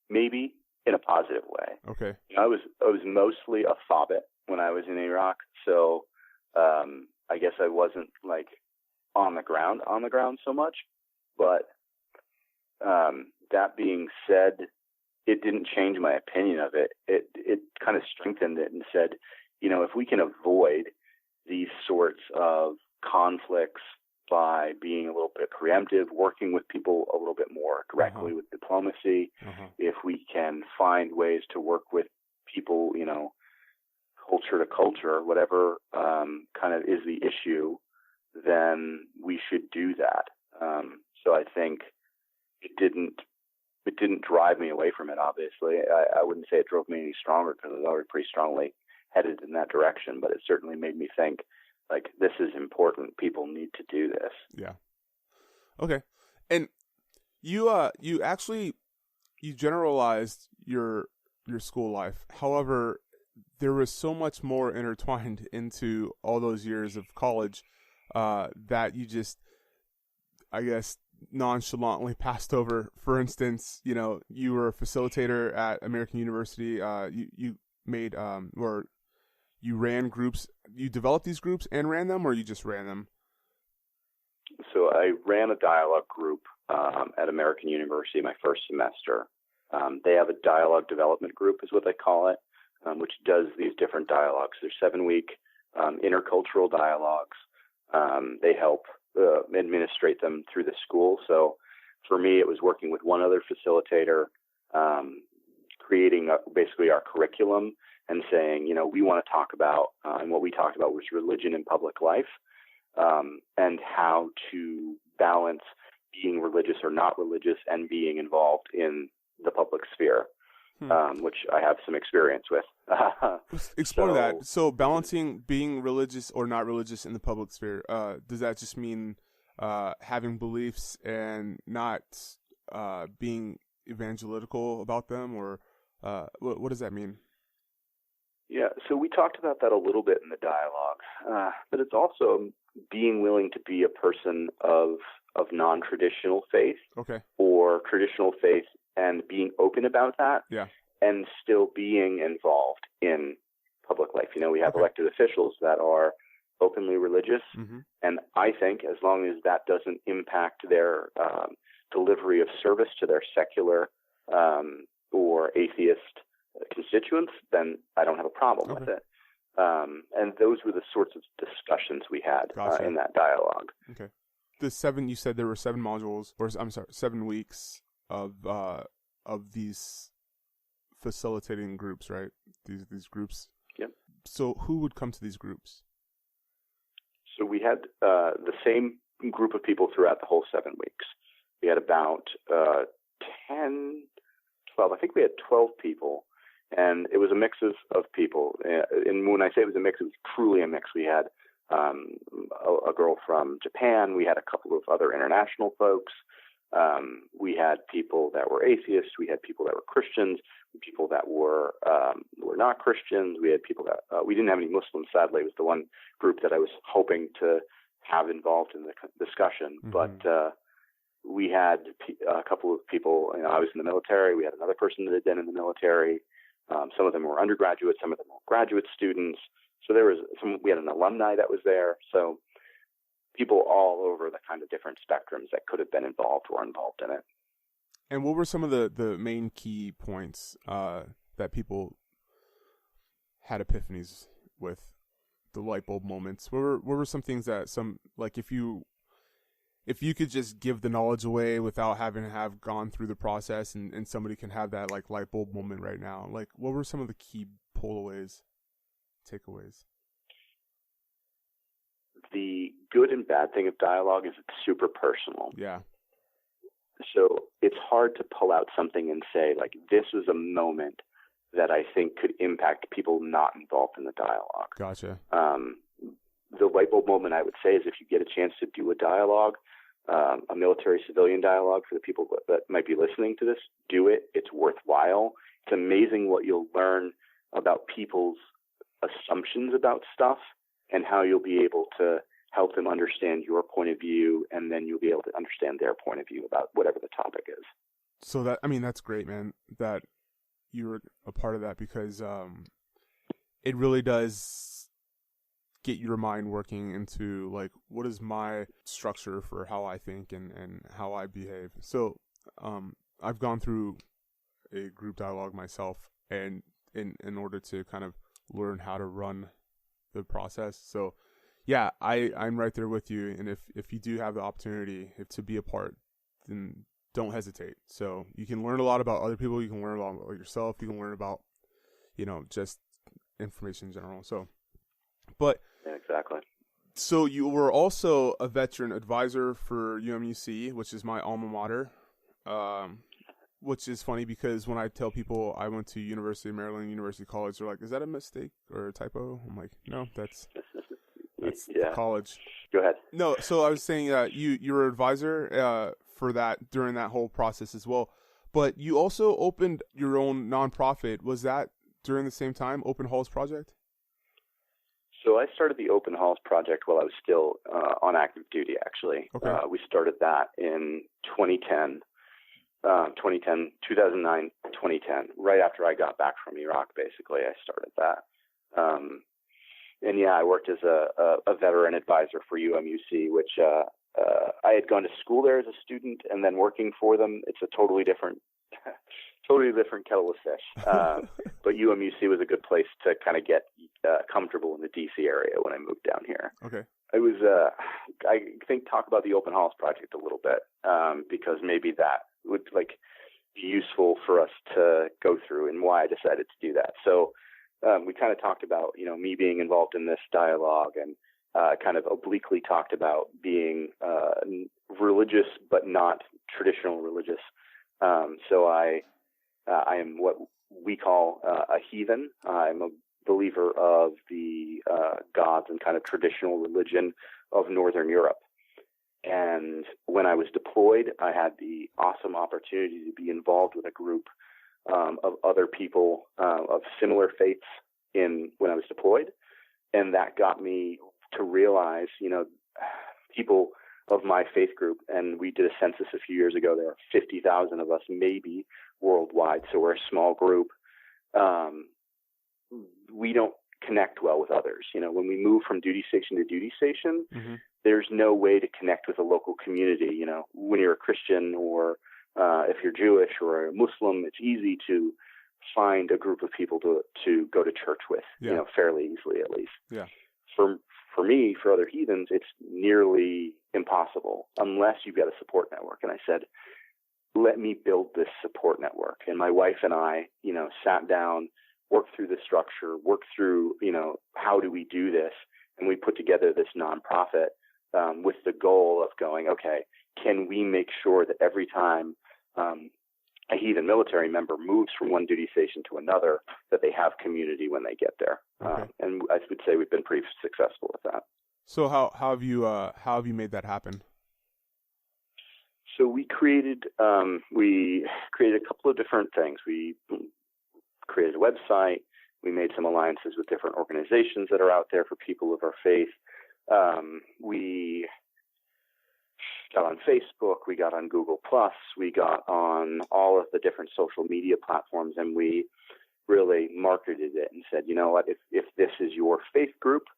Maybe in a positive way. Okay. I was mostly a fobbit when I was in Iraq, so I guess I wasn't on the ground so much. But that being said, it didn't change my opinion of it. It kind of strengthened it and said, if we can avoid these sorts of conflicts by being a little bit preemptive, working with people a little bit more directly with diplomacy. If we can find ways to work with people, culture to culture, whatever kind of is the issue, then we should do that. So I think it didn't drive me away from it, obviously. I wouldn't say it drove me any stronger because I was already pretty strongly headed in that direction, but it certainly made me think, like, this is important. People need to do this. Yeah. Okay. And you generalized your school life. However, there was so much more intertwined into all those years of college that you just, I guess, nonchalantly passed over. For instance, you were a facilitator at American University. You made or you ran groups. You developed these groups and ran them, or you just ran them? So I ran a dialogue group at American University my first semester. They have a dialogue development group, is what they call it, which does these different dialogues. There's 7-week intercultural dialogues. They help administrate them through the school. So for me, it was working with one other facilitator, creating basically our curriculum and saying, we want to talk about, and what we talked about was religion in public life, and how to balance being religious or not religious and being involved in the public sphere, which I have some experience with. Explore that. So balancing being religious or not religious in the public sphere, does that just mean having beliefs and not being evangelical about them, or what does that mean? Yeah, so we talked about that a little bit in the dialogue, but it's also being willing to be a person of non-traditional faith, or traditional faith, and being open about that, and still being involved in public life. We have elected officials that are openly religious, and I think as long as that doesn't impact their delivery of service to their secular or atheist constituents, then I don't have a problem with it. And those were the sorts of discussions we had in that dialogue. Okay. You said there were 7 modules, or I'm sorry, 7 weeks of these facilitating groups, right? These groups. Yep. So who would come to these groups? So we had the same group of people throughout the whole 7 weeks. We had about 10, 12. I think we had 12 people. And it was a mix of people. And when I say it was a mix, it was truly a mix. We had a girl from Japan. We had a couple of other international folks. We had people that were atheists. We had people that were Christians. People that were not Christians. We had people that we didn't have any Muslims. Sadly, it was the one group that I was hoping to have involved in the discussion. But we had a couple of people. I was in the military. We had another person that had been in the military. Some of them were undergraduates, some of them were graduate students. So we had an alumni that was there. So people all over the kind of different spectrums that could have been involved were involved in it. And what were some of the main key points that people had epiphanies with, the light bulb moments? What were some things that if you could just give the knowledge away without having to have gone through the process, and somebody can have that like light bulb moment right now, like what were some of the key takeaways? The good and bad thing of dialogue is it's super personal. Yeah. So it's hard to pull out something and say, like, this was a moment that I think could impact people not involved in the dialogue. Gotcha. The light bulb moment, I would say, is if you get a chance to do a dialogue, a military-civilian dialogue, for the people that might be listening to this, do it. It's worthwhile. It's amazing what you'll learn about people's assumptions about stuff and how you'll be able to help them understand your point of view, and then you'll be able to understand their point of view about whatever the topic is. So that's great, man, that you were a part of that, because it really does get your mind working into, like, what is my structure for how I think and how I behave. So I've gone through a group dialogue myself, and in order to kind of learn how to run the process. So yeah, I'm right there with you. And if you do have the opportunity to be a part, then don't hesitate. So you can learn a lot about other people. You can learn a lot about yourself. You can learn about, just information in general. So, but Yeah, exactly. So you were also a veteran advisor for UMUC, which is my alma mater, which is funny because when I tell people I went to University of Maryland, University College, they're like, is that a mistake or a typo? I'm like, no, that's the college. Go ahead. No, so I was saying you were an advisor for that during that whole process as well. But you also opened your own nonprofit. Was that during the same time, Open Halls Project? So I started the Open Halls Project while I was still on active duty, actually. Okay. We started that in 2009, 2010, right after I got back from Iraq, basically. I started that. And yeah, I worked as a veteran advisor for UMUC, which I had gone to school there as a student, and then working for them, it's a totally different kettle of fish. But UMUC was a good place to kind of get comfortable in the DC area when I moved down here. Okay. I was, I think, talk about the Open Halls Project a little bit, because maybe that would be useful for us to go through and why I decided to do that. So we kind of talked about, me being involved in this dialogue, and kind of obliquely talked about being religious but not traditional religious. So I am what we call a heathen. I'm a believer of the gods and kind of traditional religion of Northern Europe. And when I was deployed, I had the awesome opportunity to be involved with a group of other people of similar faiths when I was deployed. And that got me to realize, people of my faith group, and we did a census a few years ago. There are 50,000 of us maybe worldwide, so we're a small group. We don't connect well with others. When we move from duty station to duty station, mm-hmm. there's no way to connect with a local community. When you're a Christian, or if you're Jewish or a Muslim, it's easy to find a group of people to go to church with, fairly easily, at least. Yeah. For me, for other heathens, it's nearly impossible unless you've got a support network. And I said, let me build this support network. And my wife and I, sat down, worked through the structure, worked through, how do we do this? And we put together this nonprofit with the goal of going, okay, can we make sure that every time a heathen military member moves from one duty station to another, that they have community when they get there? Okay. And I would say we've been pretty successful with that. So how have you made that happen? So we created a couple of different things. We created a website. We made some alliances with different organizations that are out there for people of our faith. We got on Facebook. We got on Google+. We got on all of the different social media platforms, and we really marketed it and said, you know what, if this is your faith group,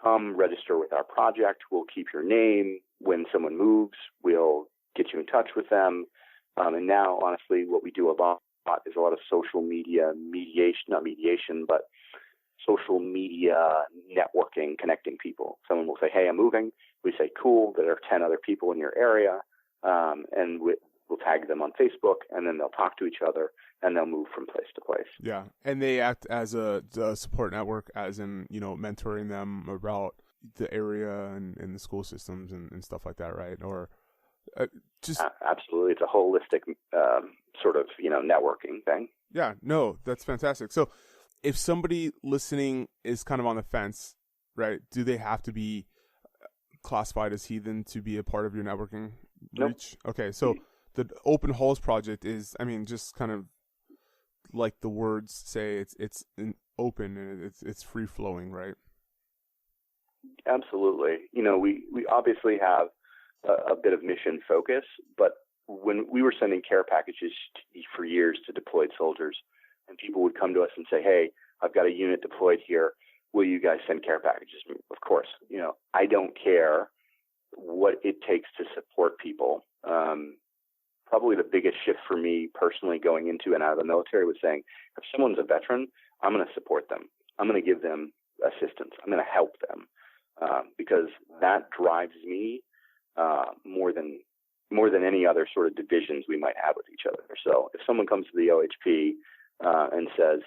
come register with our project. We'll keep your name. When someone moves, we'll get you in touch with them. And now, honestly, what we do a lot is a lot of social media social media networking, connecting people. Someone will say, hey, I'm moving. We say, cool, there are 10 other people in your area. And we'll tag them on Facebook, and then they'll talk to each other, and they'll move from place to place. Yeah, and they act as a support network, as in, mentoring them about the area and the school systems and stuff like that, right? Or just absolutely, it's a holistic sort of networking thing. Yeah, no, that's fantastic. So, if somebody listening is kind of on the fence, right? Do they have to be classified as heathen to be a part of your networking reach? Nope. Okay, so the Open Halls Project is, just kind of like the words say, it's an open and it's free flowing, right? Absolutely. We obviously have a bit of mission focus, but when we were sending care packages for years to deployed soldiers, and people would come to us and say, hey, I've got a unit deployed here. Will you guys send care packages? Of course. I don't care what it takes to support people. Probably the biggest shift for me personally going into and out of the military was saying, if someone's a veteran, I'm going to support them. I'm going to give them assistance. I'm going to help them. because that drives me more than any other sort of divisions we might have with each other. So if someone comes to the OHP and says,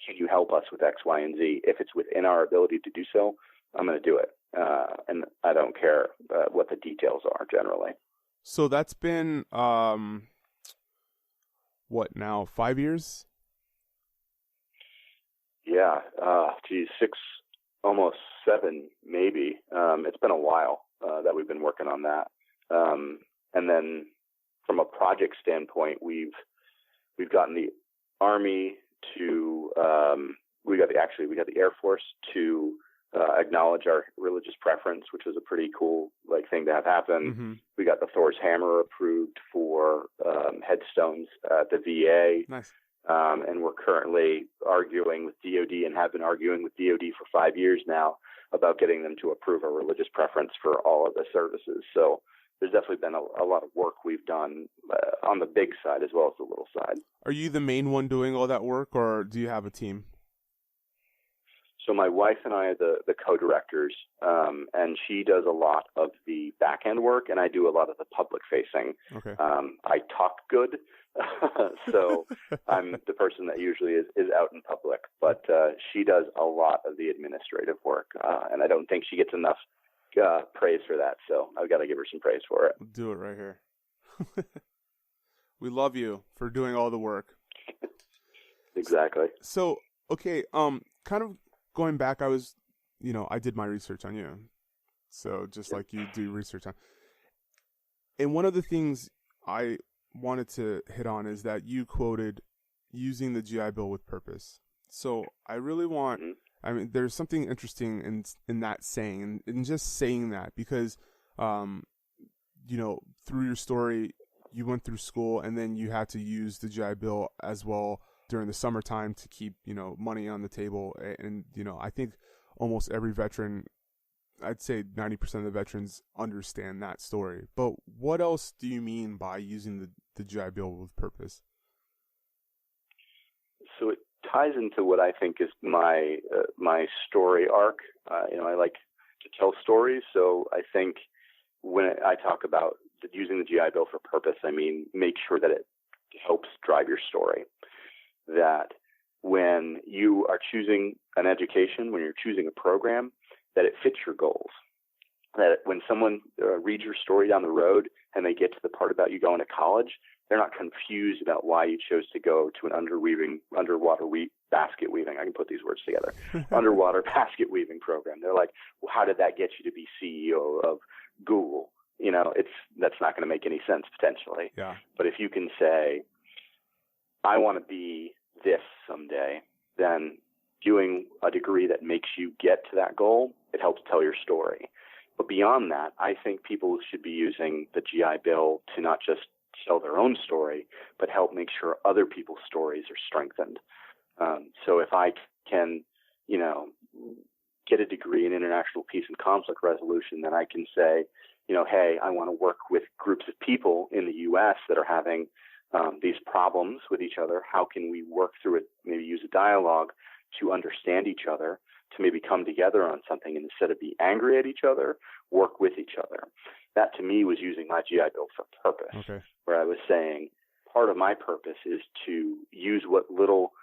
can you help us with X, Y, and Z? If it's within our ability to do so, I'm going to do it. And I don't care what the details are generally. So that's been, what now, 5 years? Yeah. 6, almost 7, maybe. It's been a while that we've been working on that. And then from a project standpoint, we've gotten the Army to, we got the Air Force to acknowledge our religious preference, which was a pretty cool thing to have happen. Mm-hmm. We got the Thor's Hammer approved for headstones at the VA. Nice. And we're currently arguing with DOD and have been arguing with DOD for 5 years now about getting them to approve our religious preference for all of the services. So there's definitely been a lot of work we've done on the big side as well as the little side. Are you the main one doing all that work, or do you have a team? So my wife and I are the co-directors, and she does a lot of the back-end work, and I do a lot of the public-facing. Okay. I talk good, so I'm the person that usually is out in public, but she does a lot of the administrative work, and I don't think she gets enough praise for that, so I've got to give her some praise for it. Do it right here. We love you for doing all the work. Exactly. So, okay, kind of going back, I did my research on you. So just like you do research on. And one of the things I wanted to hit on is that you quoted using the GI Bill with purpose. So I really want, there's something interesting in that saying, and just saying that, because, through your story, you went through school and then you had to use the GI Bill as well during the summertime to keep, money on the table. And, I think almost every veteran, I'd say 90% of the veterans understand that story. But what else do you mean by using the GI Bill with purpose? So it ties into what I think is my story arc. I like to tell stories. So I think when I talk about using the GI Bill for purpose, I mean, make sure that it helps drive your story. That when you are choosing an education, when you're choosing a program, that it fits your goals. That when someone reads your story down the road and they get to the part about you going to college, they're not confused about why you chose to go to an underwater basket weaving. I can put these words together. Underwater basket weaving program. They're like, well, how did that get you to be CEO of Google? That's not going to make any sense potentially. Yeah. But if you can say, I want to be this someday, then doing a degree that makes you get to that goal, it helps tell your story. But beyond that, I think people should be using the GI Bill to not just tell their own story, but help make sure other people's stories are strengthened. So if I can, get a degree in international peace and conflict resolution, then I can say, hey, I want to work with groups of people in the U.S. that are having these problems with each other. How can we work through it, maybe use a dialogue to understand each other, to maybe come together on something, and instead of be angry at each other, work with each other. That to me was using my GI Bill for purpose, okay. Where I was saying part of my purpose is to use what little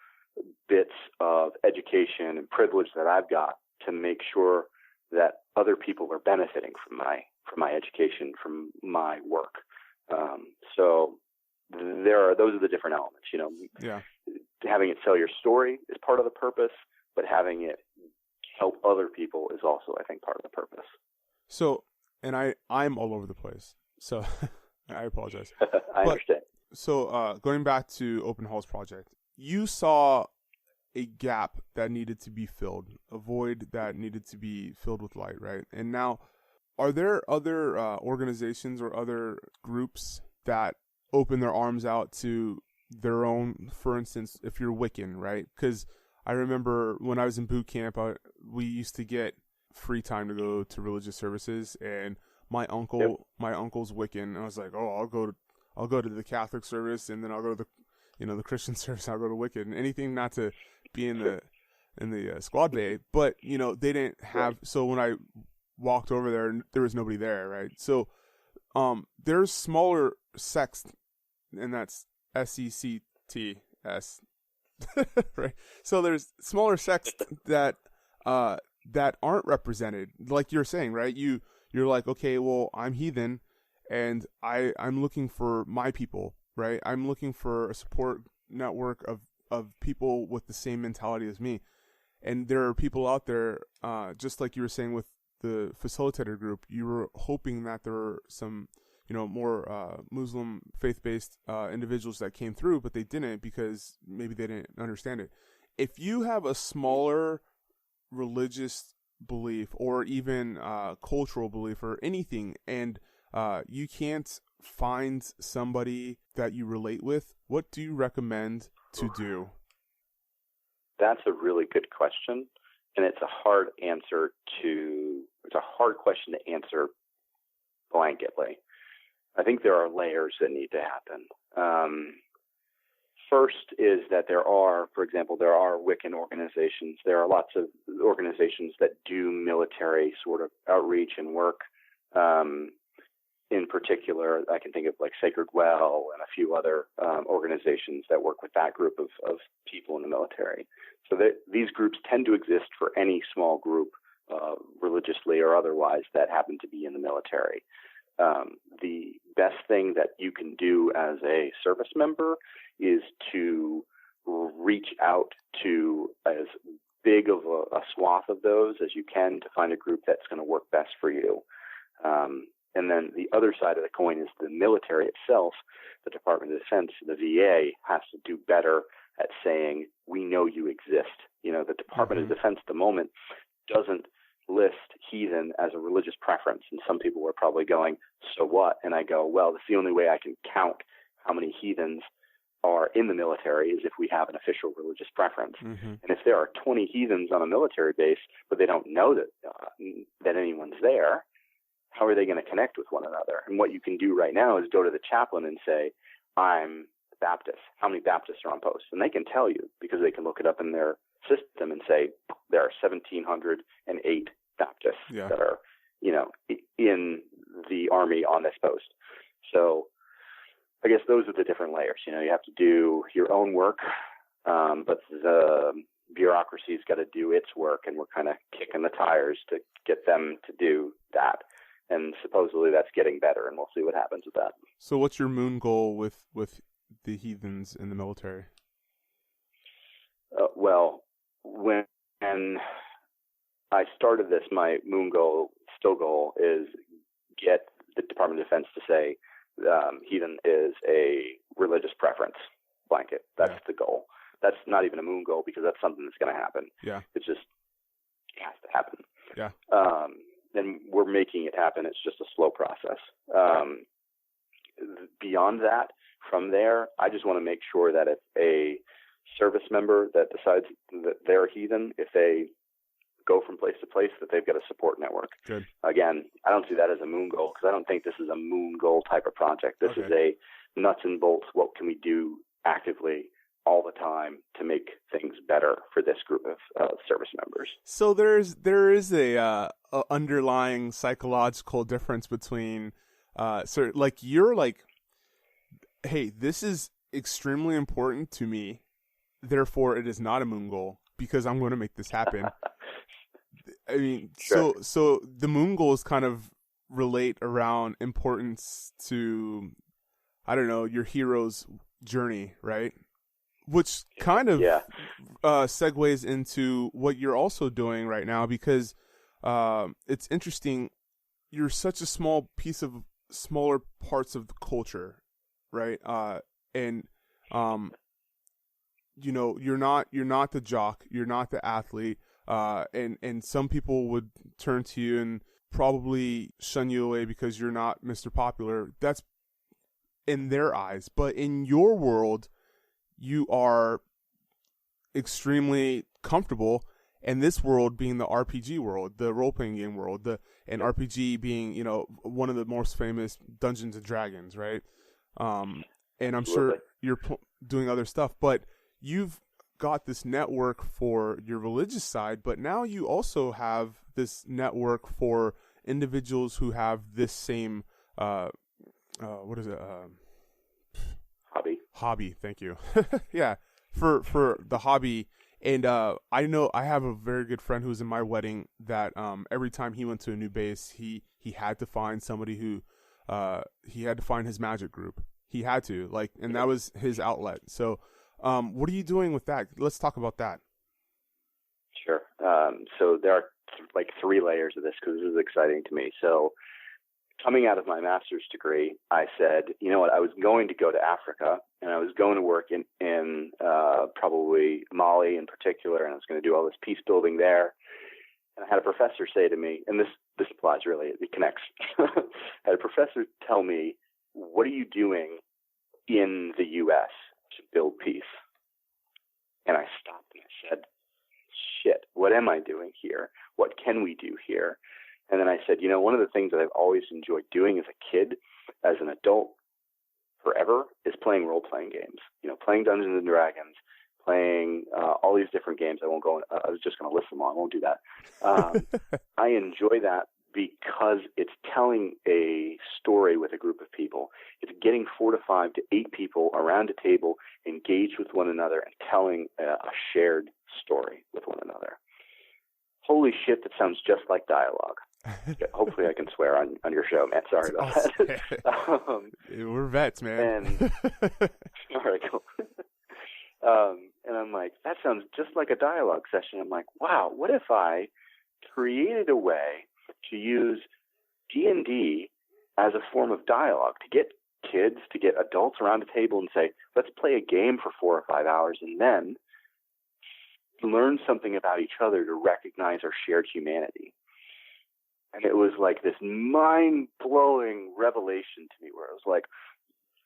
bits of education and privilege that I've got to make sure that other people are benefiting from my education, from my work. So those are the different elements, Yeah. Having it tell your story is part of the purpose, but having it help other people is also, I think, part of the purpose. So, and I'm all over the place, so I apologize. I understand. So, going back to Open Halls Project, you saw a gap that needed to be filled, a void that needed to be filled with light, right? And now, are there other organizations or other groups that open their arms out to their own, for instance, if you're Wiccan, right? Because I remember when I was in boot camp, we used to get free time to go to religious services, and my uncle's Wiccan, and I was like, oh, I'll go to the Catholic service, and then I'll go to the Christian service. I'll go to Wiccan. Anything not to be in the squad bay, but they didn't have. So when I walked over there and there was nobody there, right? So there's smaller sects, and that's SECTS, right? So there's smaller sects that aren't represented, like you're saying, right? You're like, okay, well, I'm heathen, and I'm looking for my people, right? I'm looking for a support network of people with the same mentality as me. And there are people out there, just like you were saying with the facilitator group, you were hoping that there were some, more Muslim faith-based individuals that came through, but they didn't because maybe they didn't understand it. If you have a smaller religious belief or even cultural belief or anything, and you can't find somebody that you relate with, what do you recommend to do? That's a really good question, and it's a hard question to answer blanketly. I think there are layers that need to happen. First is that there are Wiccan organizations. There are lots of organizations that do military sort of outreach and work. In particular, I can think of like Sacred Well and a few other organizations that work with that group of people in the military. So these groups tend to exist for any small group, religiously or otherwise, that happen to be in the military. The best thing that you can do as a service member is to reach out to as big of a swath of those as you can to find a group that's going to work best for you. And then the other side of the coin is the military itself, the Department of Defense, the VA, has to do better at saying, we know you exist. The Department of Defense at the moment doesn't list heathen as a religious preference. And some people are probably going, so what? And I go, well, that's the only way I can count how many heathens are in the military is if we have an official religious preference. And if there are 20 heathens on a military base, but they don't know that anyone's there, how are they going to connect with one another? And what you can do right now is go to the chaplain and say, I'm Baptist. How many Baptists are on post? And they can tell you because they can look it up in their system and say there are 1,708 Baptists that are, in the Army on this post. So I guess those are the different layers. You have to do your own work, but the bureaucracy's got to do its work, and we're kind of kicking the tires to get them to do that. And supposedly that's getting better, and we'll see what happens with that. So what's your moon goal with the heathens in the military? Well, when I started this, my moon goal, still goal, is get the Department of Defense to say heathen is a religious preference blanket. That's the goal. That's not even a moon goal because that's something that's going to happen. Yeah. It has to happen. Yeah. And we're making it happen. It's just a slow process. Beyond that, from there, I just want to make sure that if a service member that decides that they're heathen, if they go from place to place, that they've got a support network. Good. Again, I don't see that as a moon goal because I don't think this is a moon goal type of project. This is a nuts and bolts, what can we do actively all the time to make things better for this group of service members. So there is a underlying psychological difference between so like you're like, hey, this is extremely important to me, therefore it is not a moon goal because I'm going to make this happen. I mean, sure. So the moon goals kind of relate around importance to, I don't know, your hero's journey, right? Which kind of segues into what you're also doing right now because it's interesting. You're such a small piece of smaller parts of the culture, right? And you're not the jock, you're not the athlete, and some people would turn to you and probably shun you away because you're not Mr. Popular. That's in their eyes, but in your world, you are extremely comfortable, and this world being the RPG world, the role-playing game world, and RPG being, one of the most famous Dungeons and Dragons, right? And I'm sure you're doing other stuff, but you've got this network for your religious side, but now you also have this network for individuals who have this same, what is it? Hobby. Thank you. Yeah. For the hobby. And, I know I have a very good friend who's in my wedding that, every time he went to a new base, he had to find somebody who, he had to find his magic group. He had to, like, and that was his outlet. So, what are you doing with that? Let's talk about that. Sure. So there are like 3 layers of this because this is exciting to me. So coming out of my master's degree, I said, you know what, I was going to go to Africa and I was going to work in probably Mali in particular, and I was going to do all this peace building there. And I had a professor say to me, and this applies really, it connects. I had a professor tell me, what are you doing in the U.S. to build peace? And I stopped and I said, shit, what am I doing here? What can we do here? And then I said, you know, one of the things that I've always enjoyed doing as a kid, as an adult, forever, is playing role-playing games. You know, playing Dungeons and Dragons, playing all these different games. I won't go. I was just going to list them all. I won't do that. I enjoy that because it's telling a story with a group of people. It's getting 4 to 5 to 8 people around a table, engaged with one another, and telling a shared story with one another. Holy shit, that sounds just like dialogue. Hopefully I can swear on your show, man. Sorry about that. We're vets, man. All right, cool. And I'm like, that sounds just like a dialogue session. I'm like, wow, what if I created a way to use D&D as a form of dialogue, to get kids, to get adults around a table and say, let's play a game for 4 or 5 hours and then learn something about each other to recognize our shared humanity. And it was like this mind-blowing revelation to me where it was like,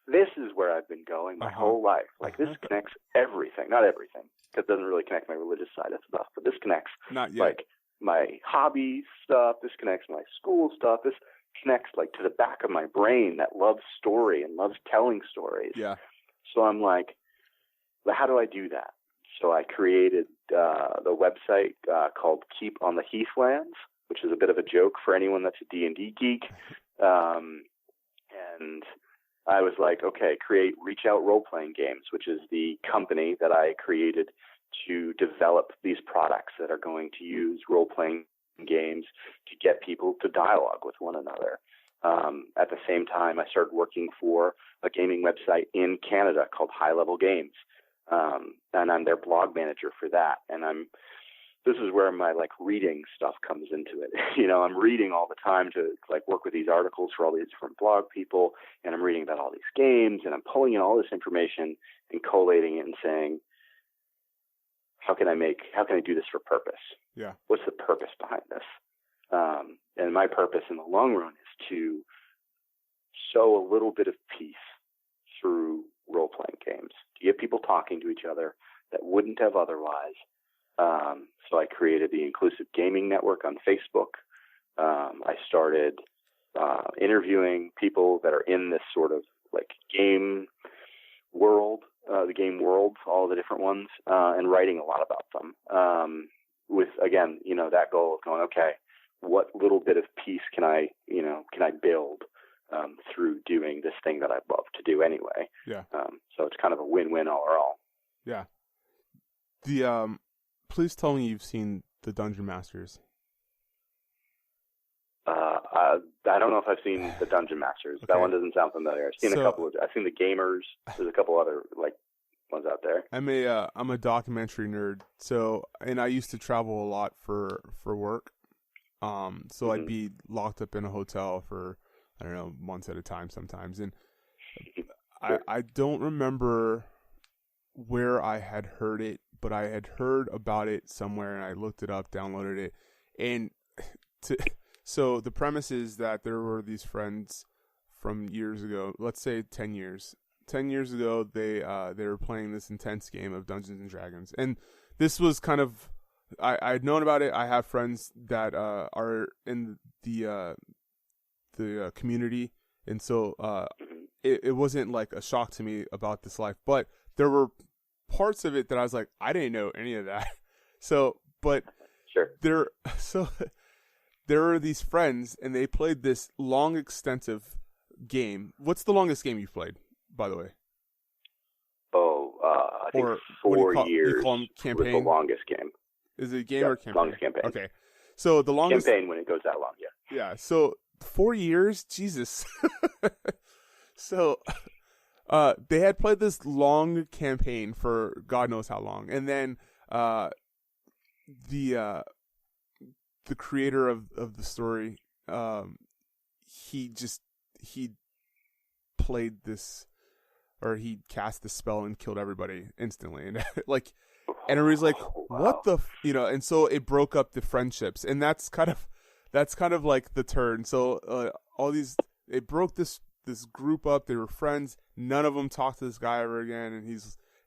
this is where I've been going my whole life. Like, this connects everything. Not everything, because it doesn't really connect my religious side of stuff, but this connects like my hobby stuff. This connects my school stuff. This connects like to the back of my brain that loves story and loves telling stories. Yeah. So I'm like, well, how do I do that? So I created the website called Keep on the Heathlands, which is a bit of a joke for anyone that's a D&D geek. And I was like, okay, create Reach Out Role-Playing Games, which is the company that I created to develop these products that are going to use role-playing games to get people to dialogue with one another. At the same time, I started working for a gaming website in Canada called High Level Games. And I'm their blog manager for that. And this is where my like reading stuff comes into it. You know, I'm reading all the time to like work with these articles for all these different blog people, and I'm reading about all these games, and I'm pulling in all this information and collating it and saying, how can I do this for purpose? Yeah. What's the purpose behind this? And my purpose in the long run is to sow a little bit of peace through role-playing games, to get people talking to each other that wouldn't have otherwise. So I created the Inclusive Gaming Network on Facebook. I started interviewing people that are in this sort of like game world, the game worlds, all the different ones, and writing a lot about them. With, again, you know, that goal of going, okay, what little bit of peace can I build through doing this thing that I love to do anyway. Yeah. So it's kind of a win-win all in all. Yeah. Please tell me you've seen the Dungeon Masters. I don't know if I've seen the Dungeon Masters. Okay. That one doesn't sound familiar. I've seen I've seen the Gamers. There's a couple other like ones out there. I'm a documentary nerd. So, and I used to travel a lot for work. So I'd be locked up in a hotel for, I don't know, months at a time sometimes. And I don't remember where I had heard it, but I had heard about it somewhere, and I looked it up, downloaded it. And so the premise is that there were these friends from years ago, let's say 10 years. 10 years ago, they were playing this intense game of Dungeons and Dragons. And this was kind of, I'd known about it. I have friends that are in the community, and so it wasn't like a shock to me about this life. But there were parts of it that I was like, I didn't know any of that. So, but sure. there are these friends, and they played this long, extensive game. What's the longest game you've played, by the way? I think or 4 years you call them campaign? was the longest game. Is it a game or campaign? Longest campaign. Okay. So the longest campaign when it goes that long, yeah. Yeah. So 4 years, Jesus. So, they had played this long campaign for God knows how long, and then the creator of the story, he played this, or he cast this spell and killed everybody instantly, and and everybody's like, what the, and so it broke up the friendships, and that's kind of like the turn. So it broke this group up. They were friends. None of them talked to this guy ever again,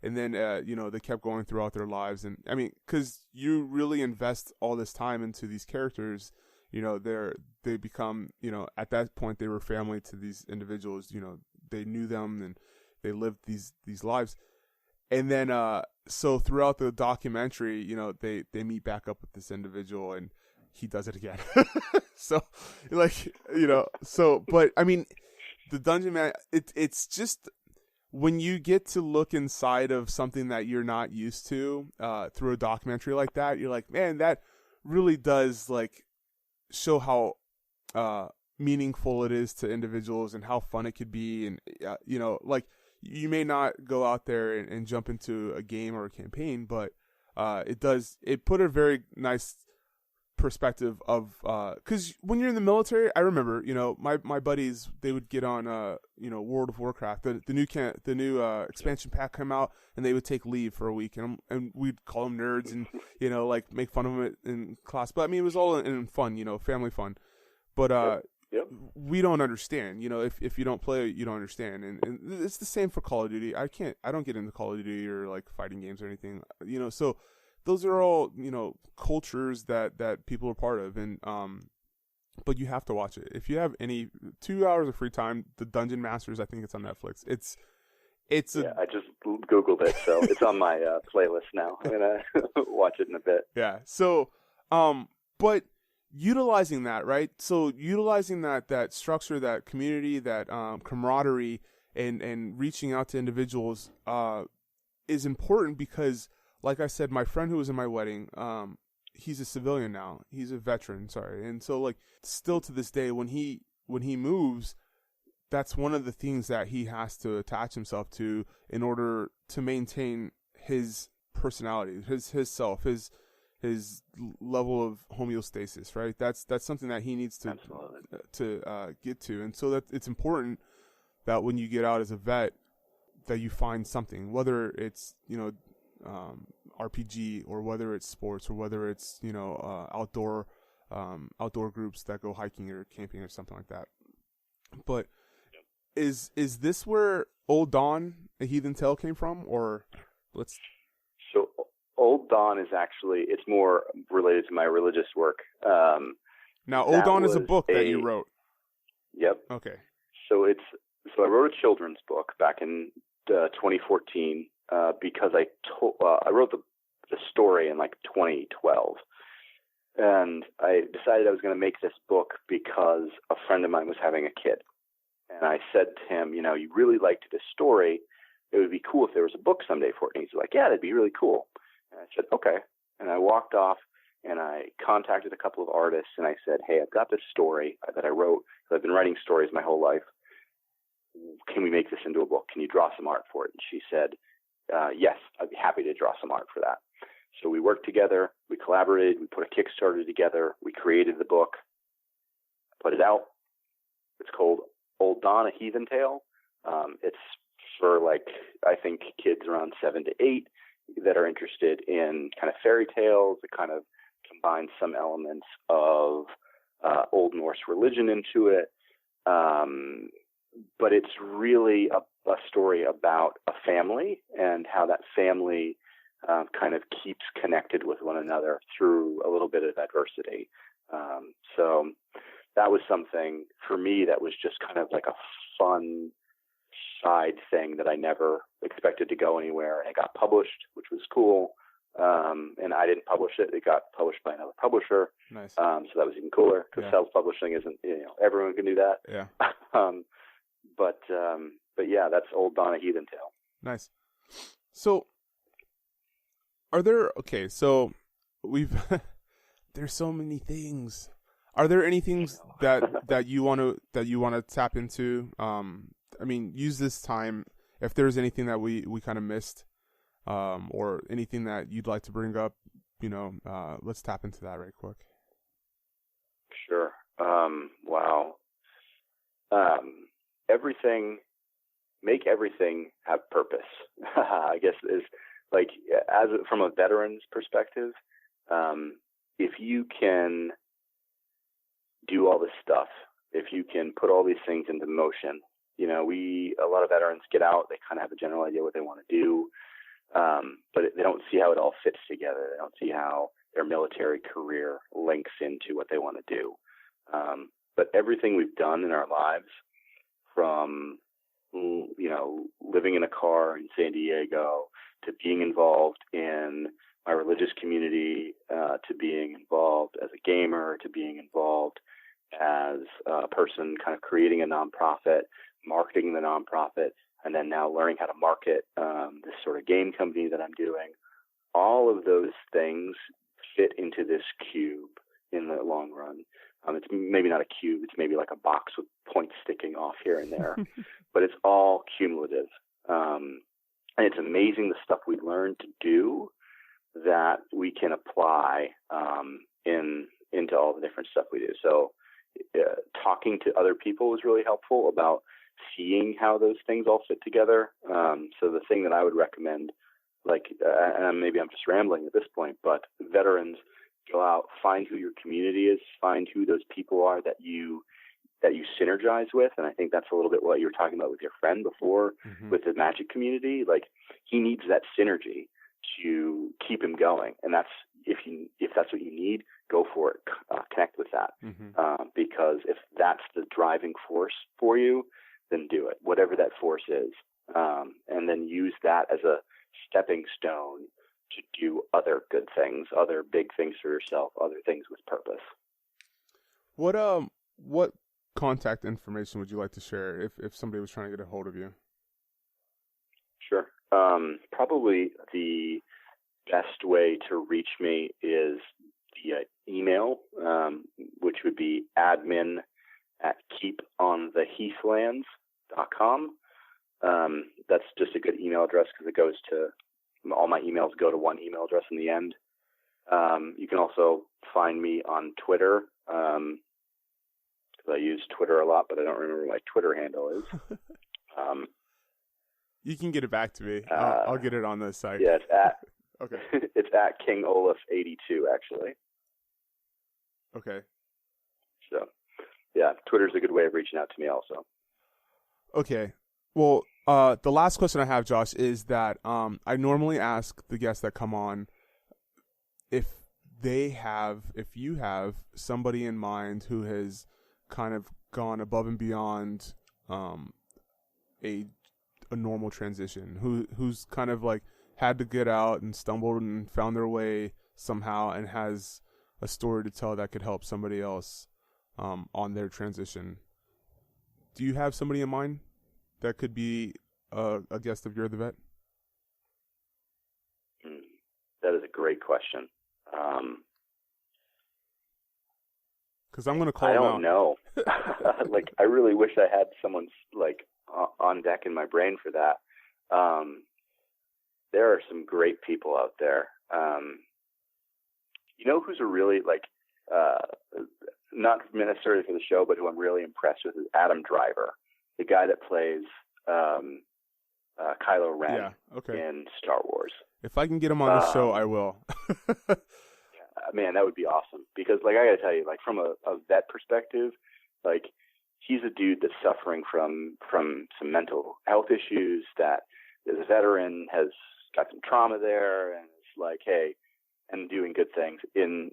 and then they kept going throughout their lives. And I mean, because you really invest all this time into these characters, they become, at that point they were family to these individuals. They knew them and they lived these lives. And then so throughout the documentary, they meet back up with this individual, and he does it again. So but I mean, the Dungeon Man, it's just, when you get to look inside of something that you're not used to through a documentary like that, you're like, man, that really does show how meaningful it is to individuals and how fun it could be. And you may not go out there and jump into a game or a campaign, but it put a very nice perspective of, because when you're in the military, I remember, my buddies, they would get on World of Warcraft, the new expansion pack come out, and they would take leave for a week, and we'd call them nerds and make fun of them in class. But I mean, it was all in fun, family fun. But Yep. we don't understand, if you don't play, you don't understand, and it's the same for Call of Duty. I don't get into Call of Duty or fighting games or anything, so those are all, cultures that people are part of. And, but you have to watch it. If you have any 2 hours of free time, The Dungeon Masters, I think it's on Netflix. I just Googled it, so it's on my playlist now. I'm going to watch it in a bit. Yeah. So, but utilizing that, right? So utilizing that structure, that community, that, camaraderie, and reaching out to individuals, is important because, like I said, my friend who was in my wedding, he's a civilian now. He's a veteran, sorry. And so, still to this day, when he moves, that's one of the things that he has to attach himself to in order to maintain his personality, his self, his level of homeostasis, right? That's something that he needs to get to. And so that it's important that when you get out as a vet, that you find something, whether it's, RPG, or whether it's sports, or whether it's, outdoor groups that go hiking or camping or something like that. But is this where Old Dawn, A Heathen Tale came from, or So Old Dawn is actually, it's more related to my religious work. Now, Old Dawn is a book that you wrote. Yep. Okay. So I wrote a children's book back in 2014 because I wrote the story in 2012, and I decided I was going to make this book because a friend of mine was having a kid, and I said to him, you really liked this story. It would be cool if there was a book someday for it. And he's like, yeah, that'd be really cool. And I said, okay. And I walked off and I contacted a couple of artists and I said, hey, I've got this story that I wrote. I've been writing stories my whole life. Can we make this into a book? Can you draw some art for it? And she said, yes, I'd be happy to draw some art for that. So we worked together, we collaborated, we put a Kickstarter together, we created the book, put it out. It's called Old Dawn, A Heathen Tale. It's for I think kids around 7 to 8 that are interested in kind of fairy tales. It kind of combines some elements of Old Norse religion into it. But it's really a story about a family and how that family kind of keeps connected with one another through a little bit of adversity. So that was something for me that was just kind of a fun side thing that I never expected to go anywhere. And it got published, which was cool. and I didn't publish it. It got published by another publisher. Nice. So that was even cooler because self-publishing isn't, everyone can do that. Yeah. But yeah, that's old Donna Heathen Tale. Nice. So are there, so we've, there's so many things. Are there any things that you want to tap into? I mean, use this time if there's anything that we kind of missed, or anything that you'd like to bring up, let's tap into that right quick. Sure. Wow. Make everything have purpose. I guess is like from a veteran's perspective, if you can do all this stuff, if you can put all these things into motion, a lot of veterans get out, they kind of have a general idea what they want to do, but they don't see how it all fits together. They don't see how their military career links into what they want to do. But everything we've done in our lives, from living in a car in San Diego, to being involved in my religious community, to being involved as a gamer, to being involved as a person kind of creating a nonprofit, marketing the nonprofit, and then now learning how to market this sort of game company that I'm doing. All of those things fit into this cube in the long run. It's maybe not a cube. It's maybe like a box with points sticking off here and there, but it's all cumulative. And it's amazing the stuff we learn to do that we can apply into all the different stuff we do. So talking to other people was really helpful about seeing how those things all fit together. So the thing that I would recommend, and maybe I'm just rambling at this point, but veterans, go out, find who your community is, find who those people are that you synergize with. And I think that's a little bit what you were talking about with your friend before, with the Magic community. Like, he needs that synergy to keep him going. And that's, if that's what you need, go for it. Connect with that. Because if that's the driving force for you, then do it, whatever that force is. And then use that as a stepping stone to do other good things, other big things for yourself, other things with purpose. What contact information would you like to share if somebody was trying to get a hold of you? Sure. Probably the best way to reach me is via email, which would be admin@keepontheheathlands.com. That's just a good email address because it goes to, all my emails go to one email address in the end. You can also find me on Twitter, because I use Twitter a lot, but I don't remember what my Twitter handle is. You can get it back to me. I'll get it on the site. Yeah, it's at okay. It's at King Olaf 82 actually. Okay. So, yeah, Twitter's a good way of reaching out to me also. Okay. Well, the last question I have, Josh, is that I normally ask the guests that come on if you have somebody in mind who has kind of gone above and beyond a normal transition, who's kind of like had to get out and stumbled and found their way somehow and has a story to tell that could help somebody else on their transition. Do you have somebody in mind that could be a guest of You're the Vet? That is a great question. Because I'm going to call him out. I don't know. I really wish I had someone on deck in my brain for that. There are some great people out there. Who's a really not necessarily for the show, but who I'm really impressed with is Adam Driver, the guy that plays Kylo Ren in Star Wars. If I can get him on the show, I will. Man, that would be awesome. Because, I got to tell you, from a vet perspective, he's a dude that's suffering from some mental health issues, that as a veteran has got some trauma there, and it's hey, and doing good things in,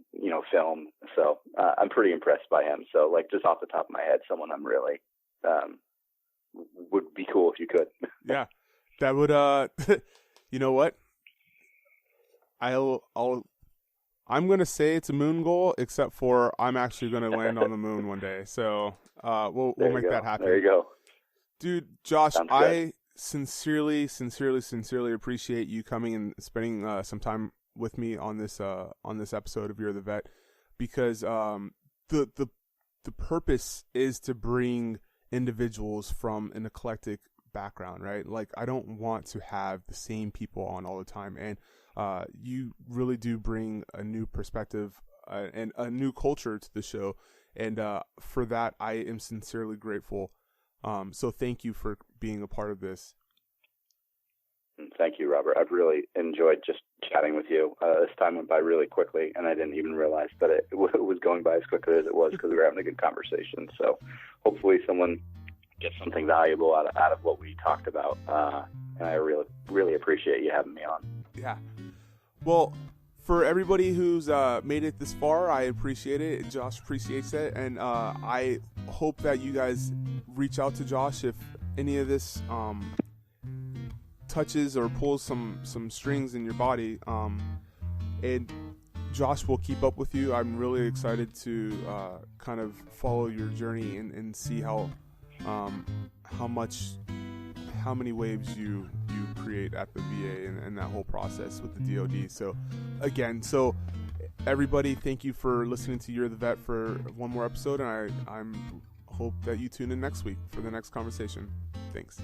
film. So I'm pretty impressed by him. So, just off the top of my head, someone I'm really would be cool if you could. Yeah, that would, you know what? I'm gonna say it's a moon goal, except for I'm actually gonna land on the moon one day. So we'll make that happen. There you go, dude. Josh, Sounds I sincerely appreciate you coming and spending some time with me on this episode of You're the Vet, because the purpose is to bring individuals from an eclectic background, right? Like, I don't want to have the same people on all the time, and you really do bring a new perspective and a new culture to the show, and for that I am sincerely grateful. So thank you for being a part of this. Thank you, Robert. I've really enjoyed just chatting with you. This time went by really quickly, and I didn't even realize that it was going by as quickly as it was, because we were having a good conversation. So hopefully someone gets something valuable out of what we talked about. And I really appreciate you having me on. Yeah. Well, for everybody who's made it this far, I appreciate it. Josh appreciates it. And I hope that you guys reach out to Josh if any of this touches or pulls some strings in your body. And Josh will keep up with you. I'm really excited to kind of follow your journey and see how many waves you create at the VA and that whole process with the DoD. So again, everybody, thank you for listening to You're the Vet for one more episode, and I'm hope that you tune in next week for the next conversation. Thanks.